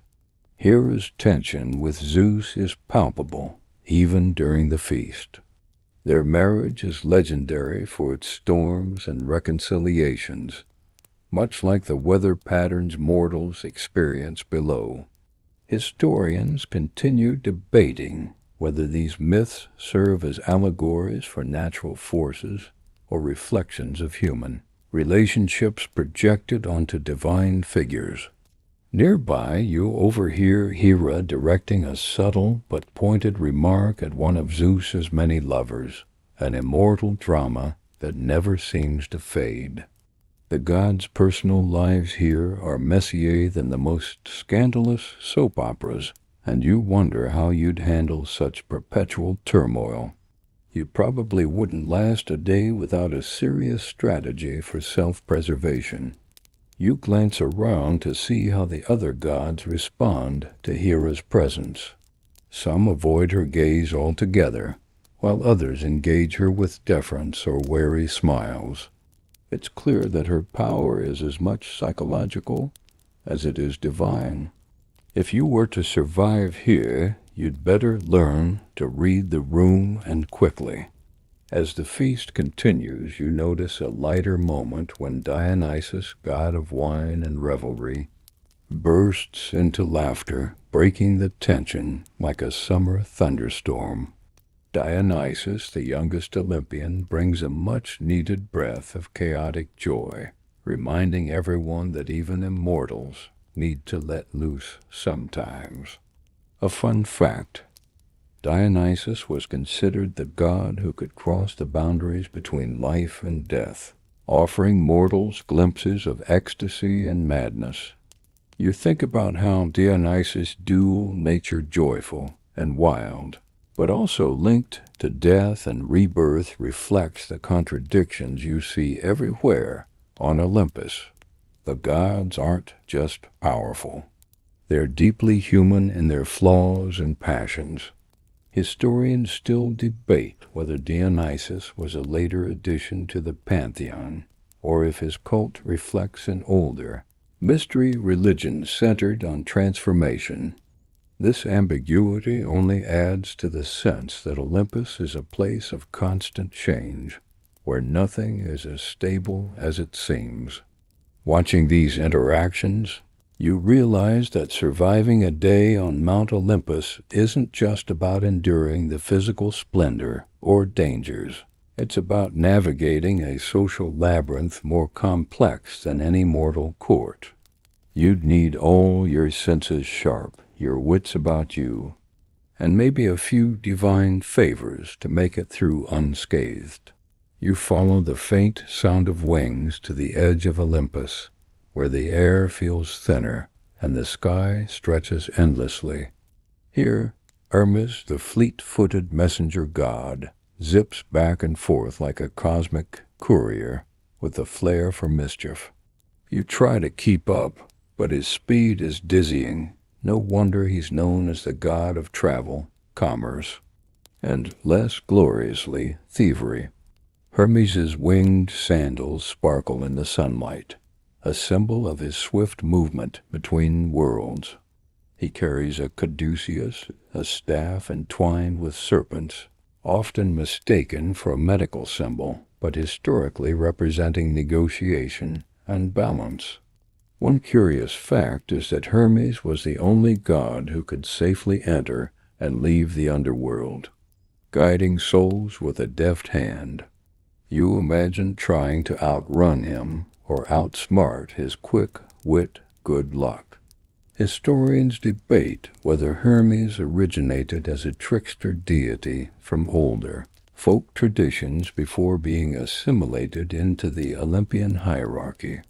Hera's tension with Zeus is palpable, even during the feast. Their marriage is legendary for its storms and reconciliations, much like the weather patterns mortals experience below. Historians continue debating whether these myths serve as allegories for natural forces or reflections of human relationships projected onto divine figures. Nearby, you overhear Hera directing a subtle but pointed remark at one of Zeus's many lovers, an immortal drama that never seems to fade. The gods' personal lives here are messier than the most scandalous soap operas, and you wonder how you'd handle such perpetual turmoil. You probably wouldn't last a day without a serious strategy for self-preservation. You glance around to see how the other gods respond to Hera's presence. Some avoid her gaze altogether, while others engage her with deference or wary smiles. It's clear that her power is as much psychological as it is divine. If you were to survive here, you'd better learn to read the room, and quickly. As the feast continues, you notice a lighter moment when Dionysus, god of wine and revelry, bursts into laughter, breaking the tension like a summer thunderstorm. Dionysus, the youngest Olympian, brings a much-needed breath of chaotic joy, reminding everyone that even immortals need to let loose sometimes. A fun fact: Dionysus was considered the god who could cross the boundaries between life and death, offering mortals glimpses of ecstasy and madness. You think about how Dionysus' dual nature, joyful and wild, but also linked to death and rebirth, reflects the contradictions you see everywhere on Olympus. The gods aren't just powerful. They're deeply human in their flaws and passions. Historians still debate whether Dionysus was a later addition to the pantheon, or if his cult reflects an older, mystery religion centered on transformation. This ambiguity only adds to the sense that Olympus is a place of constant change, where nothing is as stable as it seems. Watching these interactions, you realize that surviving a day on Mount Olympus isn't just about enduring the physical splendor or dangers. It's about navigating a social labyrinth more complex than any mortal court. You'd need all your senses sharp, your wits about you, and maybe a few divine favors to make it through unscathed. You follow the faint sound of wings to the edge of Olympus, where the air feels thinner and the sky stretches endlessly. Here, Hermes, the fleet-footed messenger god, zips back and forth like a cosmic courier with a flair for mischief. You try to keep up, but his speed is dizzying. No wonder he's known as the god of travel, commerce, and, less gloriously, thievery. Hermes' winged sandals sparkle in the sunlight, a symbol of his swift movement between worlds. He carries a caduceus, a staff entwined with serpents, often mistaken for a medical symbol, but historically representing negotiation and balance. One curious fact is that Hermes was the only god who could safely enter and leave the underworld, guiding souls with a deft hand. You imagine trying to outrun him or outsmart his quick wit, good luck. Historians debate whether Hermes originated as a trickster deity from older folk traditions before being assimilated into the Olympian hierarchy.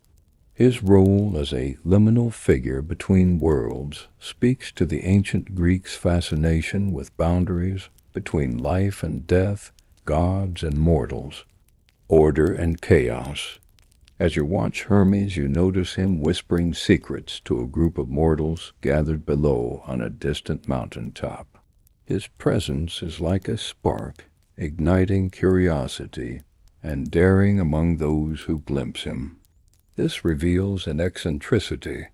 His role as a liminal figure between worlds speaks to the ancient Greeks' fascination with boundaries between life and death, gods and mortals, order and chaos. As you watch Hermes, you notice him whispering secrets to a group of mortals gathered below on a distant mountaintop. His presence is like a spark, igniting curiosity and daring among those who glimpse him. This reveals an eccentricity.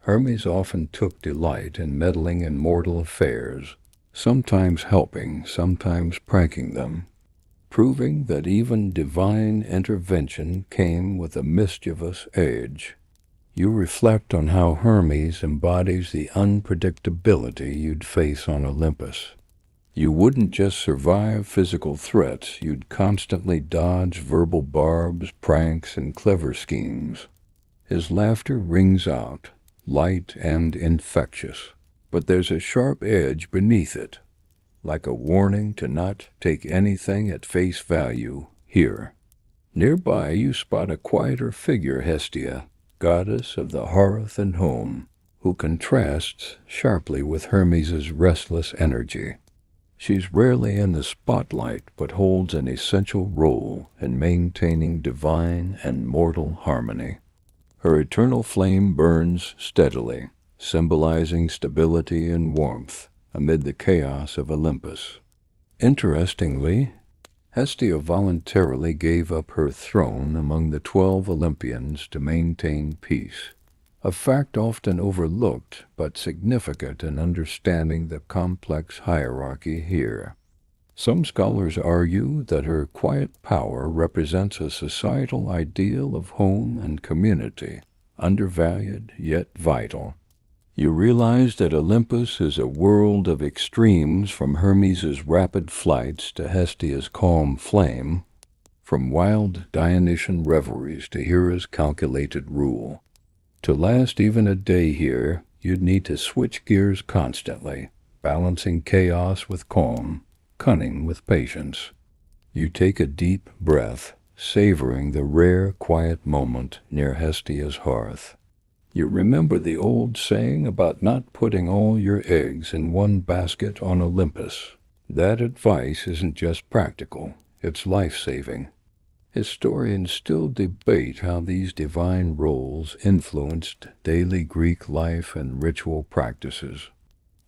Hermes often took delight in meddling in mortal affairs, sometimes helping, sometimes pranking them, proving that even divine intervention came with a mischievous edge. You reflect on how Hermes embodies the unpredictability you'd face on Olympus. You wouldn't just survive physical threats, you'd constantly dodge verbal barbs, pranks, and clever schemes. His laughter rings out, light and infectious, but there's a sharp edge beneath it, like a warning to not take anything at face value here. Nearby you spot a quieter figure, Hestia, goddess of the hearth and home, who contrasts sharply with Hermes' restless energy. She's rarely in the spotlight, but holds an essential role in maintaining divine and mortal harmony. Her eternal flame burns steadily, symbolizing stability and warmth amid the chaos of Olympus. Interestingly, Hestia voluntarily gave up her throne among the 12 Olympians to maintain peace, a fact often overlooked but significant in understanding the complex hierarchy here. Some scholars argue that her quiet power represents a societal ideal of home and community, undervalued yet vital. You realize that Olympus is a world of extremes, from Hermes' rapid flights to Hestia's calm flame, from wild Dionysian revelries to Hera's calculated rule. To last even a day here, you'd need to switch gears constantly, balancing chaos with calm, cunning with patience. You take a deep breath, savoring the rare, quiet moment near Hestia's hearth. You remember the old saying about not putting all your eggs in one basket on Olympus. That advice isn't just practical, it's life-saving. Historians still debate how these divine roles influenced daily Greek life and ritual practices.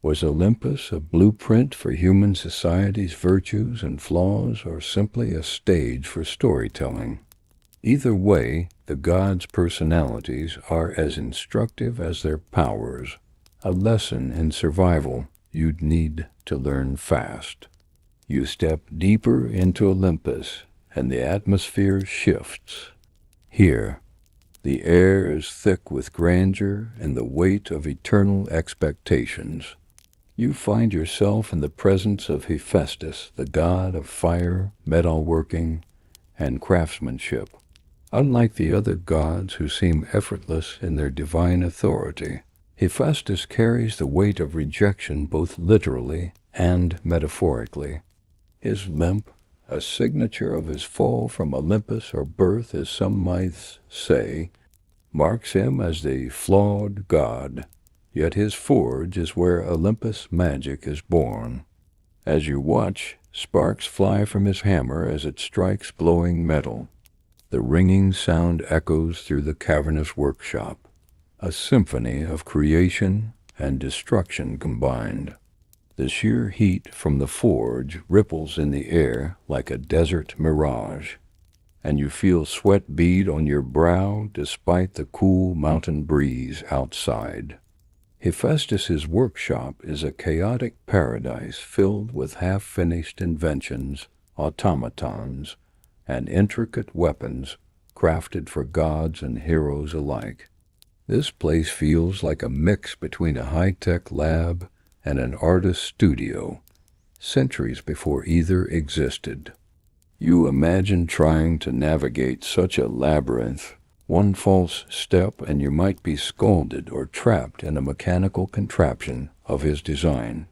Was Olympus a blueprint for human society's virtues and flaws, or simply a stage for storytelling? Either way, the gods' personalities are as instructive as their powers, a lesson in survival you'd need to learn fast. You step deeper into Olympus, and the atmosphere shifts. Here, the air is thick with grandeur and the weight of eternal expectations. You find yourself in the presence of Hephaestus, the god of fire, metalworking, and craftsmanship. Unlike the other gods who seem effortless in their divine authority, Hephaestus carries the weight of rejection both literally and metaphorically. His limp, a signature of his fall from Olympus or birth, as some might say, marks him as the flawed god, yet his forge is where Olympus magic is born. As you watch, sparks fly from his hammer as it strikes glowing metal. The ringing sound echoes through the cavernous workshop, a symphony of creation and destruction combined. The sheer heat from the forge ripples in the air like a desert mirage, and you feel sweat bead on your brow despite the cool mountain breeze outside. Hephaestus's workshop is a chaotic paradise filled with half-finished inventions, automatons, and intricate weapons crafted for gods and heroes alike. This place feels like a mix between a high-tech lab and an artist's studio, centuries before either existed. You imagine trying to navigate such a labyrinth. One false step and you might be scalded or trapped in a mechanical contraption of his design.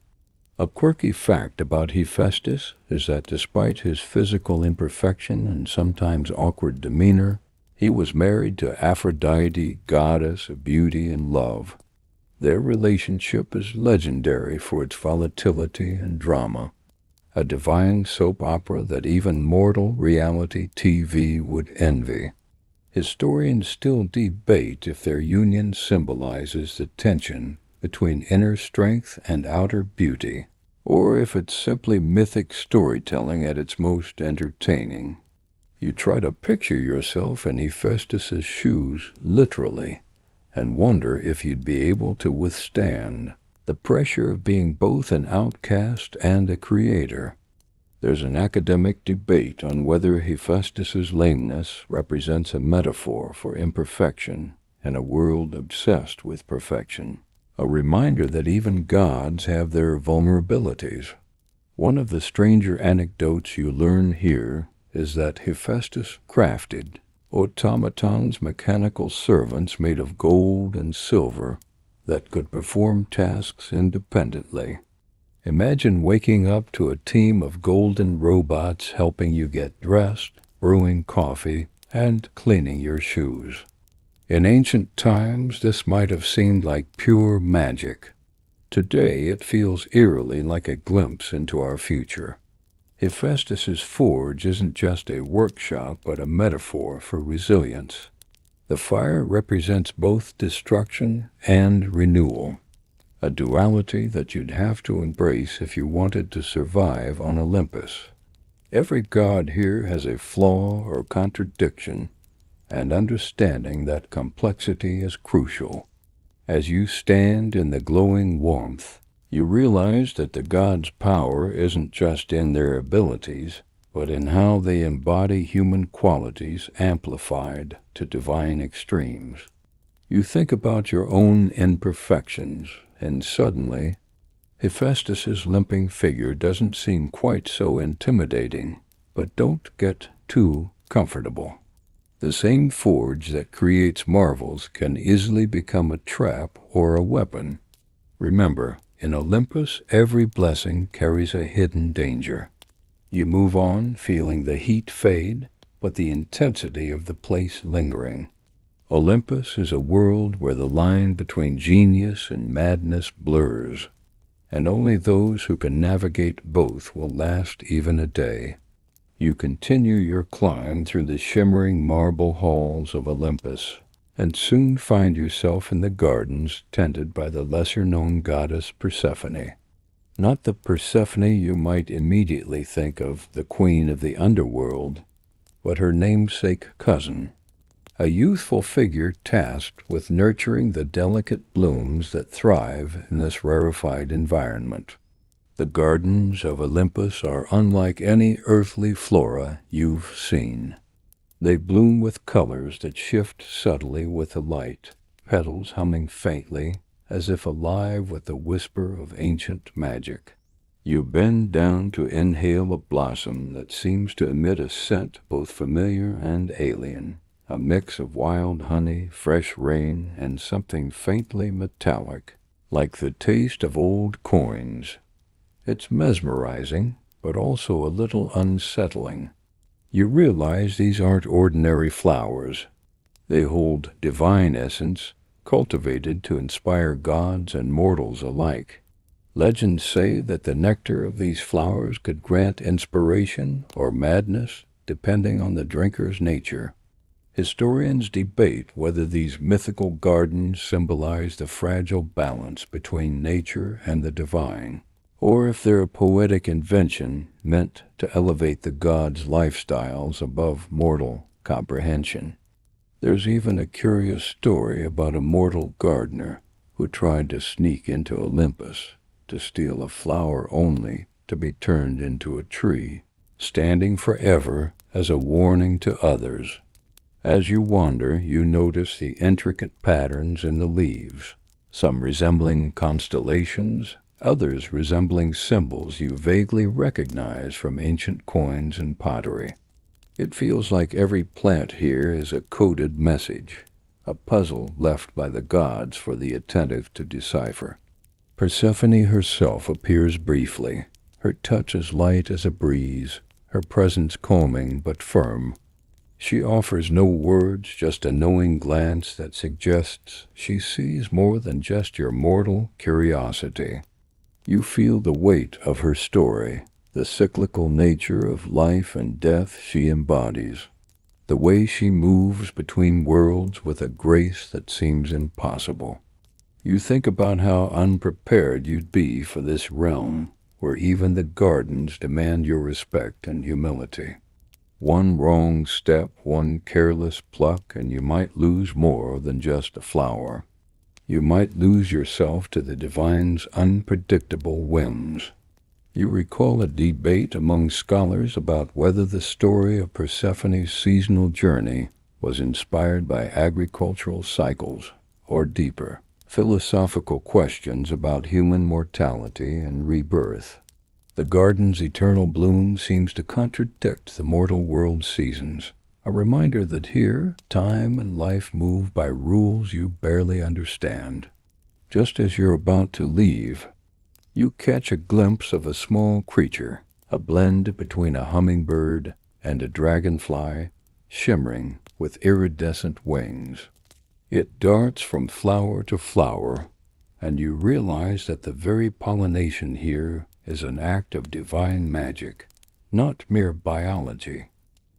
A quirky fact about Hephaestus is that despite his physical imperfection and sometimes awkward demeanor, he was married to Aphrodite, goddess of beauty and love. Their relationship is legendary for its volatility and drama, a divine soap opera that even mortal reality TV would envy. Historians still debate if their union symbolizes the tension between inner strength and outer beauty, or if it's simply mythic storytelling at its most entertaining. You try to picture yourself in Hephaestus's shoes, literally, and wonder if you'd be able to withstand the pressure of being both an outcast and a creator. There's an academic debate on whether Hephaestus's lameness represents a metaphor for imperfection in a world obsessed with perfection, a reminder that even gods have their vulnerabilities. One of the stranger anecdotes you learn here is that Hephaestus crafted automatons, mechanical servants made of gold and silver that could perform tasks independently. Imagine waking up to a team of golden robots helping you get dressed, brewing coffee, and cleaning your shoes. In ancient times, this might have seemed like pure magic. Today, it feels eerily like a glimpse into our future. Hephaestus's forge isn't just a workshop, but a metaphor for resilience. The fire represents both destruction and renewal, a duality that you'd have to embrace if you wanted to survive on Olympus. Every god here has a flaw or contradiction, and understanding that complexity is crucial. As you stand in the glowing warmth, you realize that the gods' power isn't just in their abilities, but in how they embody human qualities amplified to divine extremes. You think about your own imperfections, and suddenly, Hephaestus's limping figure doesn't seem quite so intimidating. But don't get too comfortable. The same forge that creates marvels can easily become a trap or a weapon. Remember, in Olympus, every blessing carries a hidden danger. You move on, feeling the heat fade, but the intensity of the place lingering. Olympus is a world where the line between genius and madness blurs, and only those who can navigate both will last even a day. You continue your climb through the shimmering marble halls of Olympus, and soon find yourself in the gardens tended by the lesser-known goddess Persephone. Not the Persephone you might immediately think of, the queen of the underworld, but her namesake cousin, a youthful figure tasked with nurturing the delicate blooms that thrive in this rarefied environment. The gardens of Olympus are unlike any earthly flora you've seen. They bloom with colors that shift subtly with the light, petals humming faintly, as if alive with the whisper of ancient magic. You bend down to inhale a blossom that seems to emit a scent both familiar and alien, a mix of wild honey, fresh rain, and something faintly metallic, like the taste of old coins. It's mesmerizing, but also a little unsettling. You realize these aren't ordinary flowers. They hold divine essence, cultivated to inspire gods and mortals alike. Legends say that the nectar of these flowers could grant inspiration or madness, depending on the drinker's nature. Historians debate whether these mythical gardens symbolize the fragile balance between nature and the divine, or if they're a poetic invention meant to elevate the gods' lifestyles above mortal comprehension. There's even a curious story about a mortal gardener who tried to sneak into Olympus to steal a flower only to be turned into a tree, standing forever as a warning to others. As you wander, you notice the intricate patterns in the leaves, some resembling constellations, others resembling symbols you vaguely recognize from ancient coins and pottery. It feels like every plant here is a coded message, a puzzle left by the gods for the attentive to decipher. Persephone herself appears briefly, her touch as light as a breeze, her presence calming but firm. She offers no words, just a knowing glance that suggests she sees more than just your mortal curiosity. You feel the weight of her story, the cyclical nature of life and death she embodies, the way she moves between worlds with a grace that seems impossible. You think about how unprepared you'd be for this realm, where even the gardens demand your respect and humility. One wrong step, one careless pluck, and you might lose more than just a flower. You might lose yourself to the divine's unpredictable whims. You recall a debate among scholars about whether the story of Persephone's seasonal journey was inspired by agricultural cycles or deeper, philosophical questions about human mortality and rebirth. The garden's eternal bloom seems to contradict the mortal world's seasons, a reminder that here, time and life move by rules you barely understand. Just as you're about to leave, you catch a glimpse of a small creature, a blend between a hummingbird and a dragonfly, shimmering with iridescent wings. It darts from flower to flower, and you realize that the very pollination here is an act of divine magic, not mere biology.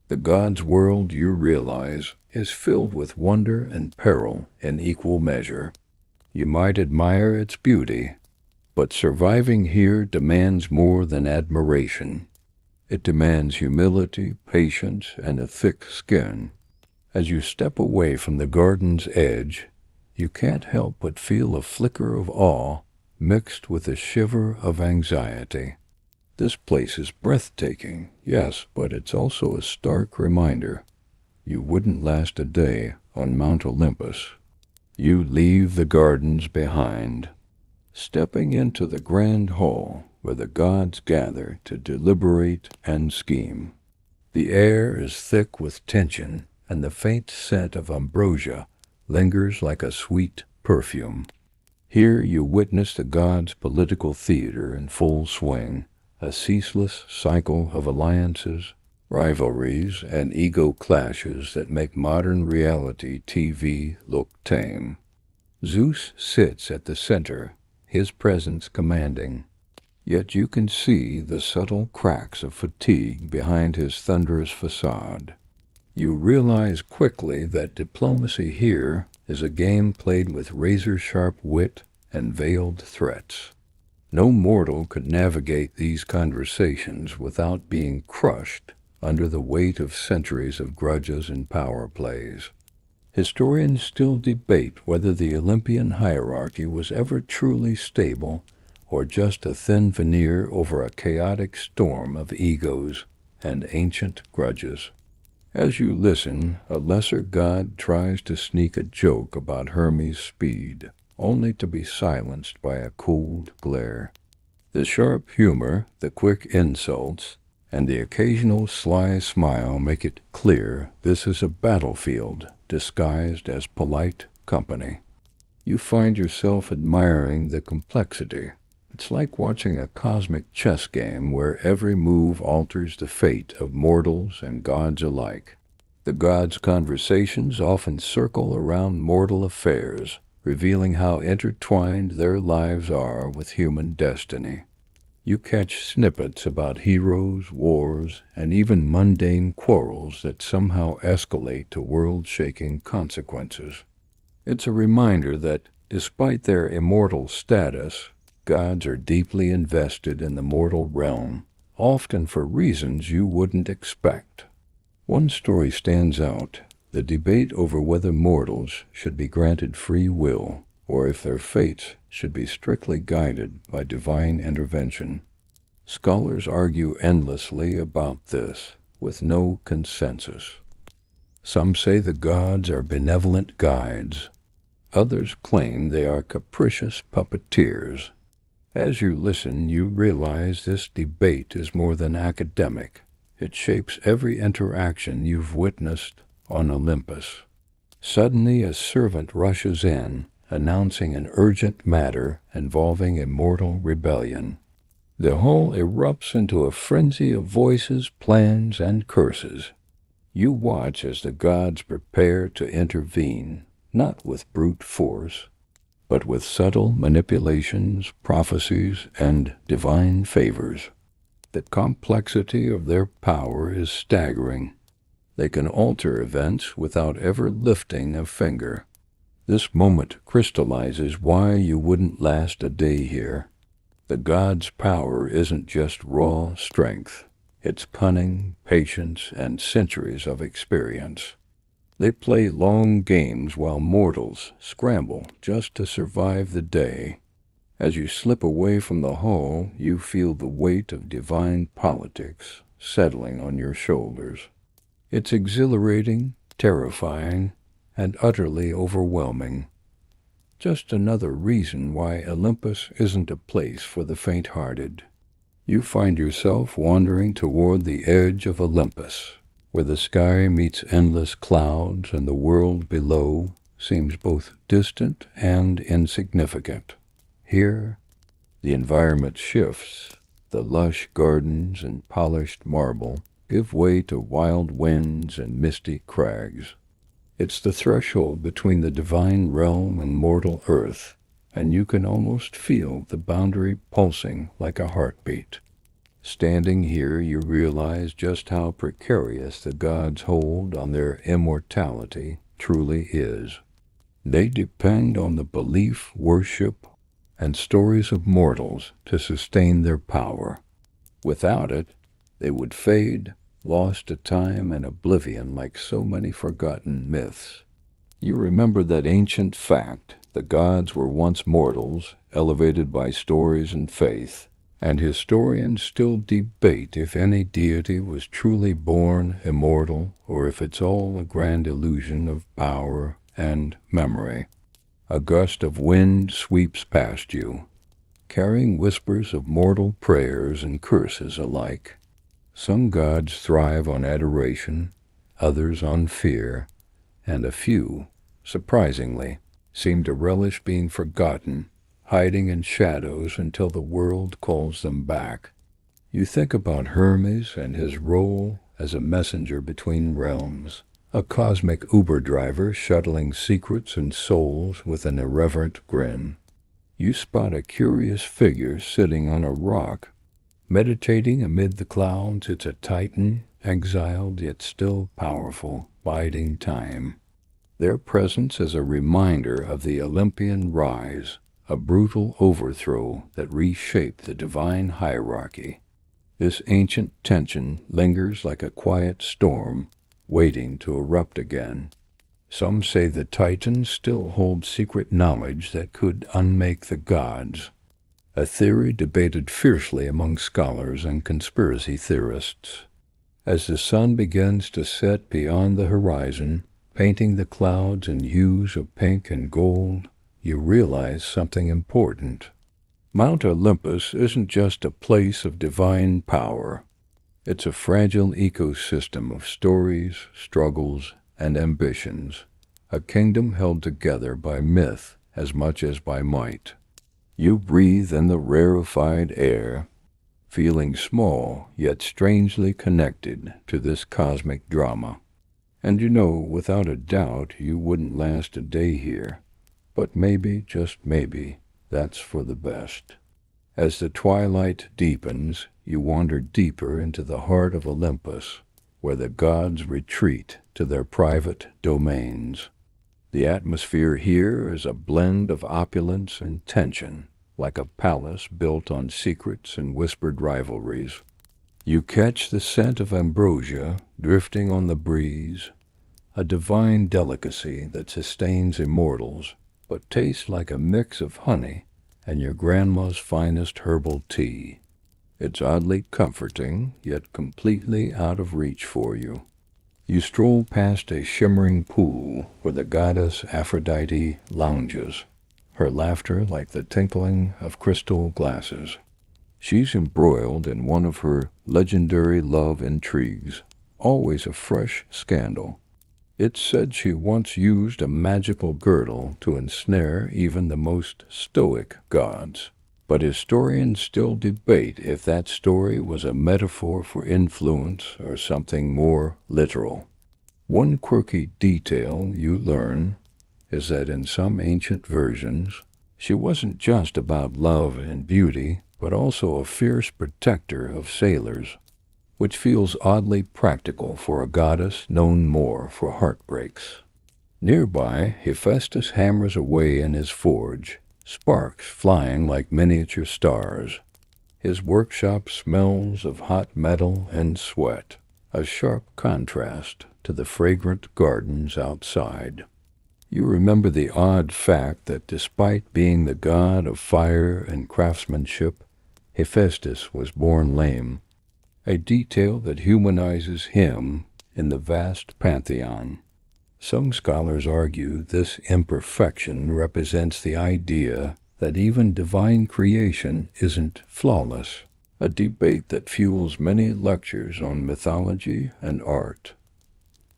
The God's world, you realize, is filled with wonder and peril in equal measure. You might admire its beauty, but surviving here demands more than admiration. It demands humility, patience, and a thick skin. As you step away from the garden's edge, you can't help but feel a flicker of awe mixed with a shiver of anxiety. This place is breathtaking, yes, but it's also a stark reminder. You wouldn't last a day on Mount Olympus. You leave the gardens behind, stepping into the grand hall where the gods gather to deliberate and scheme. The air is thick with tension, and the faint scent of ambrosia lingers like a sweet perfume. Here you witness the gods' political theater in full swing, a ceaseless cycle of alliances, rivalries, and ego clashes that make modern reality TV look tame. Zeus sits at the center, his presence commanding, yet you can see the subtle cracks of fatigue behind his thunderous facade. You realize quickly that diplomacy here is a game played with razor-sharp wit and veiled threats. No mortal could navigate these conversations without being crushed under the weight of centuries of grudges and power plays. Historians still debate whether the Olympian hierarchy was ever truly stable or just a thin veneer over a chaotic storm of egos and ancient grudges. As you listen, a lesser god tries to sneak a joke about Hermes' speed, only to be silenced by a cold glare. The sharp humor, the quick insults, and the occasional sly smile make it clear this is a battlefield disguised as polite company. You find yourself admiring the complexity. It's like watching a cosmic chess game where every move alters the fate of mortals and gods alike. The gods' conversations often circle around mortal affairs, revealing how intertwined their lives are with human destiny. You catch snippets about heroes, wars, and even mundane quarrels that somehow escalate to world-shaking consequences. It's a reminder that, despite their immortal status, gods are deeply invested in the mortal realm, often for reasons you wouldn't expect. One story stands out: the debate over whether mortals should be granted free will, or if their fates should be strictly guided by divine intervention. Scholars argue endlessly about this, with no consensus. Some say the gods are benevolent guides. Others claim they are capricious puppeteers. As you listen, you realize this debate is more than academic. It shapes every interaction you've witnessed on Olympus. Suddenly a servant rushes in, announcing an urgent matter involving immortal rebellion. The hall erupts into a frenzy of voices, plans, and curses. You watch as the gods prepare to intervene, not with brute force, but with subtle manipulations, prophecies, and divine favors. The complexity of their power is staggering. They can alter events without ever lifting a finger. This moment crystallizes why you wouldn't last a day here. The gods' power isn't just raw strength. It's cunning, patience, and centuries of experience. They play long games while mortals scramble just to survive the day. As you slip away from the hall, you feel the weight of divine politics settling on your shoulders. It's exhilarating, terrifying, and utterly overwhelming. Just another reason why Olympus isn't a place for the faint-hearted. You find yourself wandering toward the edge of Olympus, where the sky meets endless clouds and the world below seems both distant and insignificant. Here, the environment shifts. The lush gardens and polished marble give way to wild winds and misty crags. It's the threshold between the divine realm and mortal earth, and you can almost feel the boundary pulsing like a heartbeat. Standing here, you realize just how precarious the gods' hold on their immortality truly is. They depend on the belief, worship, and stories of mortals to sustain their power. Without it, they would fade, lost to time and oblivion like so many forgotten myths. You remember that ancient fact: the gods were once mortals, elevated by stories and faith, and historians still debate if any deity was truly born immortal or if it's all a grand illusion of power and memory. A gust of wind sweeps past you, carrying whispers of mortal prayers and curses alike. Some gods thrive on adoration, others on fear, and a few, surprisingly, seem to relish being forgotten, hiding in shadows until the world calls them back. You think about Hermes and his role as a messenger between realms, a cosmic Uber driver shuttling secrets and souls with an irreverent grin. You spot a curious figure sitting on a rock, meditating amid the clouds. It's a titan, exiled yet still powerful, biding time. Their presence is a reminder of the Olympian rise, a brutal overthrow that reshaped the divine hierarchy. This ancient tension lingers like a quiet storm, waiting to erupt again. Some say the Titans still hold secret knowledge that could unmake the gods, a theory debated fiercely among scholars and conspiracy theorists. As the sun begins to set beyond the horizon, painting the clouds in hues of pink and gold, you realize something important. Mount Olympus isn't just a place of divine power. It's a fragile ecosystem of stories, struggles, and ambitions, a kingdom held together by myth as much as by might. You breathe in the rarefied air, feeling small yet strangely connected to this cosmic drama. And you know, without a doubt, you wouldn't last a day here. But maybe, just maybe, that's for the best. As the twilight deepens, you wander deeper into the heart of Olympus, where the gods retreat to their private domains. The atmosphere here is a blend of opulence and tension, like a palace built on secrets and whispered rivalries. You catch the scent of ambrosia drifting on the breeze, a divine delicacy that sustains immortals, but tastes like a mix of honey and your grandma's finest herbal tea. It's oddly comforting, yet completely out of reach for you. You stroll past a shimmering pool where the goddess Aphrodite lounges, her laughter like the tinkling of crystal glasses. She's embroiled in one of her legendary love intrigues, always a fresh scandal. It's said she once used a magical girdle to ensnare even the most stoic gods. But historians still debate if that story was a metaphor for influence or something more literal. One quirky detail you learn is that in some ancient versions, she wasn't just about love and beauty, but also a fierce protector of sailors, which feels oddly practical for a goddess known more for heartbreaks. Nearby, Hephaestus hammers away in his forge, sparks flying like miniature stars. His workshop smells of hot metal and sweat, a sharp contrast to the fragrant gardens outside. You remember the odd fact that despite being the god of fire and craftsmanship, Hephaestus was born lame, a detail that humanizes him in the vast pantheon. Some scholars argue this imperfection represents the idea that even divine creation isn't flawless, a debate that fuels many lectures on mythology and art.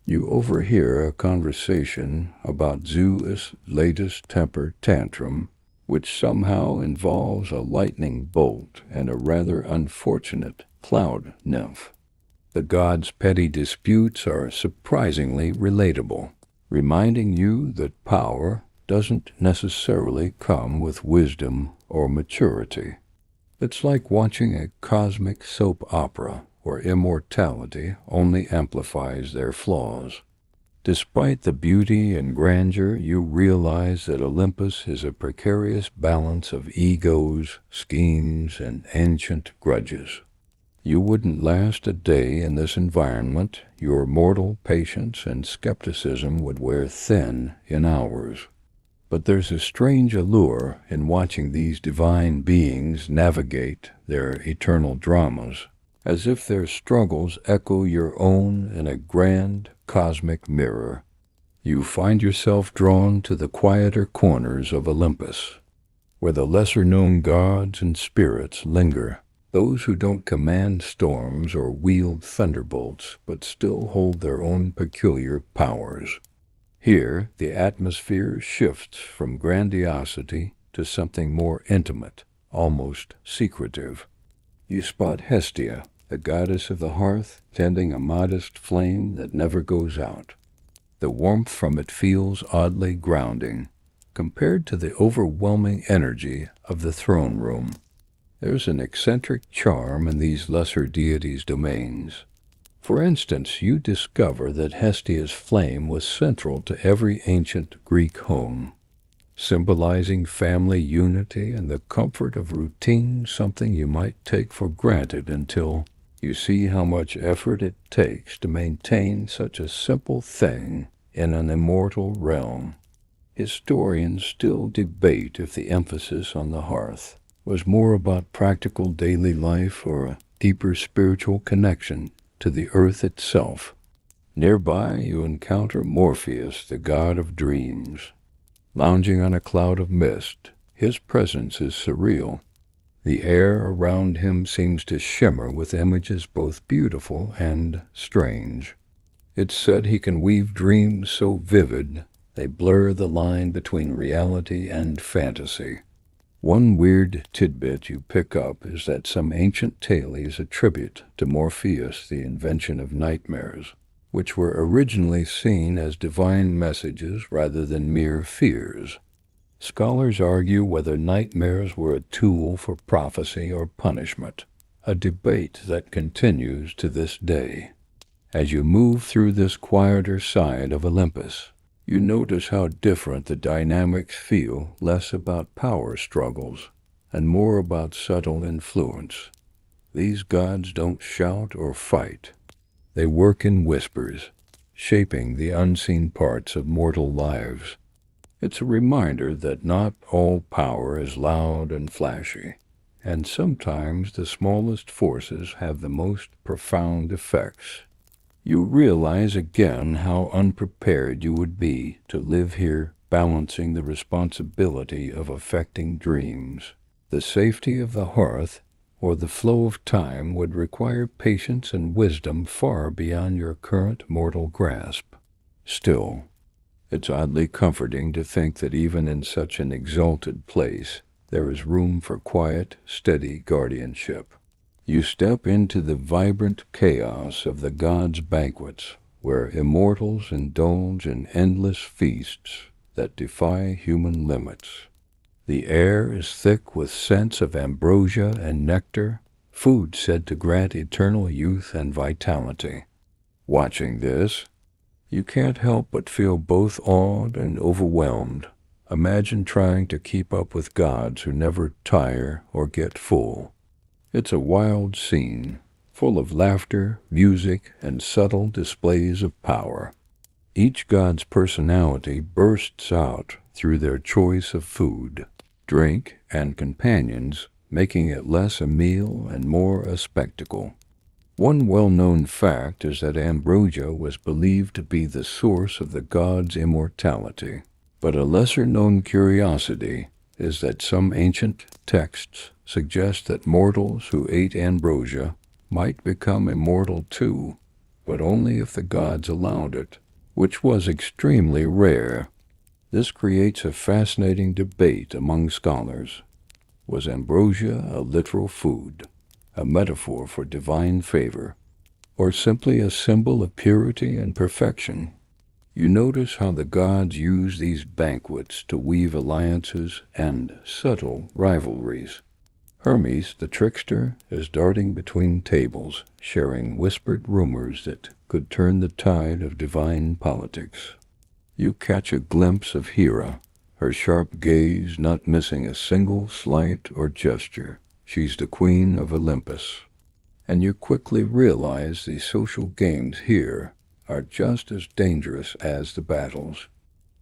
You overhear a conversation about Zeus' latest temper tantrum, which somehow involves a lightning bolt and a rather unfortunate cloud nymph. The gods' petty disputes are surprisingly relatable, reminding you that power doesn't necessarily come with wisdom or maturity. It's like watching a cosmic soap opera where immortality only amplifies their flaws. Despite the beauty and grandeur, you realize that Olympus is a precarious balance of egos, schemes, and ancient grudges. You wouldn't last a day in this environment. Your mortal patience and skepticism would wear thin in hours. But there's a strange allure in watching these divine beings navigate their eternal dramas, as if their struggles echo your own in a grand cosmic mirror. You find yourself drawn to the quieter corners of Olympus, where the lesser-known gods and spirits linger, those who don't command storms or wield thunderbolts, but still hold their own peculiar powers. Here, the atmosphere shifts from grandiosity to something more intimate, almost secretive. You spot Hestia, the goddess of the hearth, tending a modest flame that never goes out. The warmth from it feels oddly grounding, compared to the overwhelming energy of the throne room. There's an eccentric charm in these lesser deities' domains. For instance, you discover that Hestia's flame was central to every ancient Greek home, symbolizing family unity and the comfort of routine, something you might take for granted until you see how much effort it takes to maintain such a simple thing in an immortal realm. Historians still debate if the emphasis on the hearth was more about practical daily life or a deeper spiritual connection to the earth itself. Nearby, you encounter Morpheus, the god of dreams. Lounging on a cloud of mist, his presence is surreal. The air around him seems to shimmer with images both beautiful and strange. It's said he can weave dreams so vivid they blur the line between reality and fantasy. One weird tidbit you pick up is that some ancient tales attribute to Morpheus the invention of nightmares, which were originally seen as divine messages rather than mere fears. Scholars argue whether nightmares were a tool for prophecy or punishment, a debate that continues to this day. As you move through this quieter side of Olympus, you notice how different the dynamics feel, less about power struggles and more about subtle influence. These gods don't shout or fight. They work in whispers, shaping the unseen parts of mortal lives. It's a reminder that not all power is loud and flashy, and sometimes the smallest forces have the most profound effects. You realize again how unprepared you would be to live here, balancing the responsibility of affecting dreams. The safety of the hearth or the flow of time would require patience and wisdom far beyond your current mortal grasp. Still, it's oddly comforting to think that even in such an exalted place, there is room for quiet, steady guardianship. You step into the vibrant chaos of the gods' banquets, where immortals indulge in endless feasts that defy human limits. The air is thick with scents of ambrosia and nectar, food said to grant eternal youth and vitality. Watching this, you can't help but feel both awed and overwhelmed. Imagine trying to keep up with gods who never tire or get full. It's a wild scene, full of laughter, music, and subtle displays of power. Each god's personality bursts out through their choice of food, drink, and companions, making it less a meal and more a spectacle. One well-known fact is that ambrosia was believed to be the source of the god's immortality, but a lesser-known curiosity is that some ancient texts suggest that mortals who ate ambrosia might become immortal too, but only if the gods allowed it, which was extremely rare. This creates a fascinating debate among scholars. Was ambrosia a literal food, a metaphor for divine favor, or simply a symbol of purity and perfection? You notice how the gods use these banquets to weave alliances and subtle rivalries. Hermes, the trickster, is darting between tables, sharing whispered rumors that could turn the tide of divine politics. You catch a glimpse of Hera, her sharp gaze not missing a single slight or gesture. She's the queen of Olympus. And you quickly realize the social games here are just as dangerous as the battles.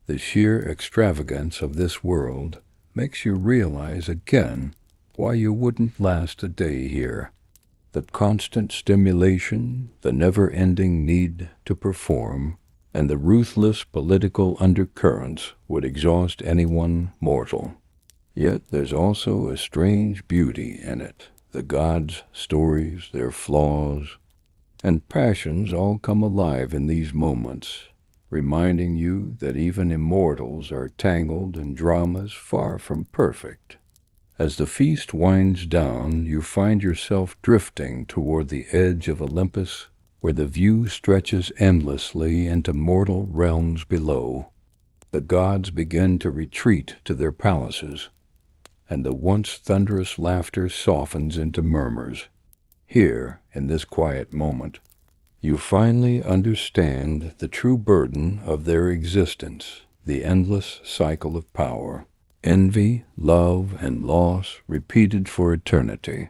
The sheer extravagance of this world makes you realize again why you wouldn't last a day here. The constant stimulation, the never-ending need to perform, and the ruthless political undercurrents would exhaust anyone mortal. Yet there's also a strange beauty in it. The gods' stories, their flaws, and passions all come alive in these moments, reminding you that even immortals are tangled in dramas far from perfect. As the feast winds down, you find yourself drifting toward the edge of Olympus, where the view stretches endlessly into mortal realms below. The gods begin to retreat to their palaces, and the once thunderous laughter softens into murmurs. Here, in this quiet moment, you finally understand the true burden of their existence, the endless cycle of power, envy, love, and loss repeated for eternity.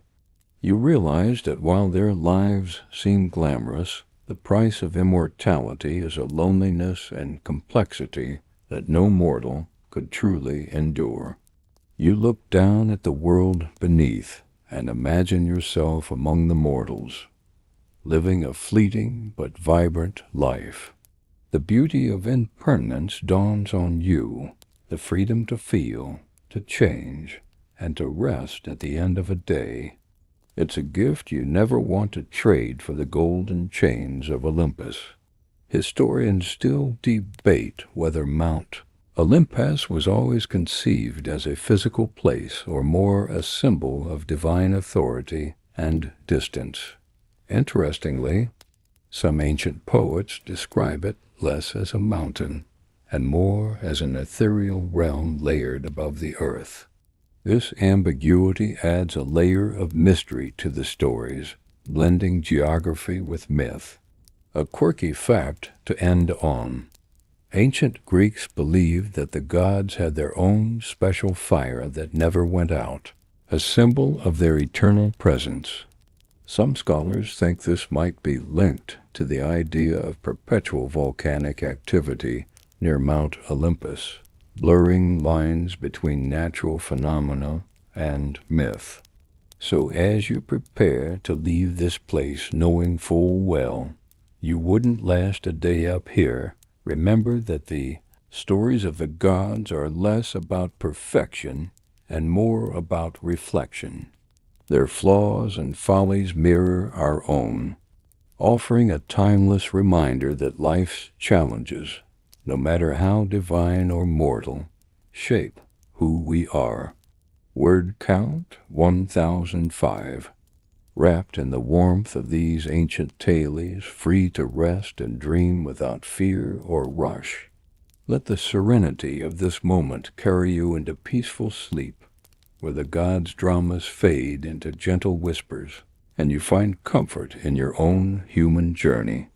You realize that while their lives seem glamorous, the price of immortality is a loneliness and complexity that no mortal could truly endure. You look down at the world beneath and imagine yourself among the mortals, living a fleeting but vibrant life. The beauty of impermanence dawns on you, the freedom to feel, to change, and to rest at the end of a day. It's a gift you never want to trade for the golden chains of Olympus. Historians still debate whether Mount Olympus was always conceived as a physical place or more a symbol of divine authority and distance. Interestingly, some ancient poets describe it less as a mountain and more as an ethereal realm layered above the earth. This ambiguity adds a layer of mystery to the stories, blending geography with myth. A quirky fact to end on. Ancient Greeks believed that the gods had their own special fire that never went out, a symbol of their eternal presence. Some scholars think this might be linked to the idea of perpetual volcanic activity near Mount Olympus, blurring lines between natural phenomena and myth. So as you prepare to leave this place knowing full well you wouldn't last a day up here, remember that the stories of the gods are less about perfection and more about reflection. Their flaws and follies mirror our own, offering a timeless reminder that life's challenges, no matter how divine or mortal, shape who we are. Word count 1005. Wrapped in the warmth of these ancient tales, free to rest and dream without fear or rush. Let the serenity of this moment carry you into peaceful sleep, where the gods' dramas fade into gentle whispers, and you find comfort in your own human journey.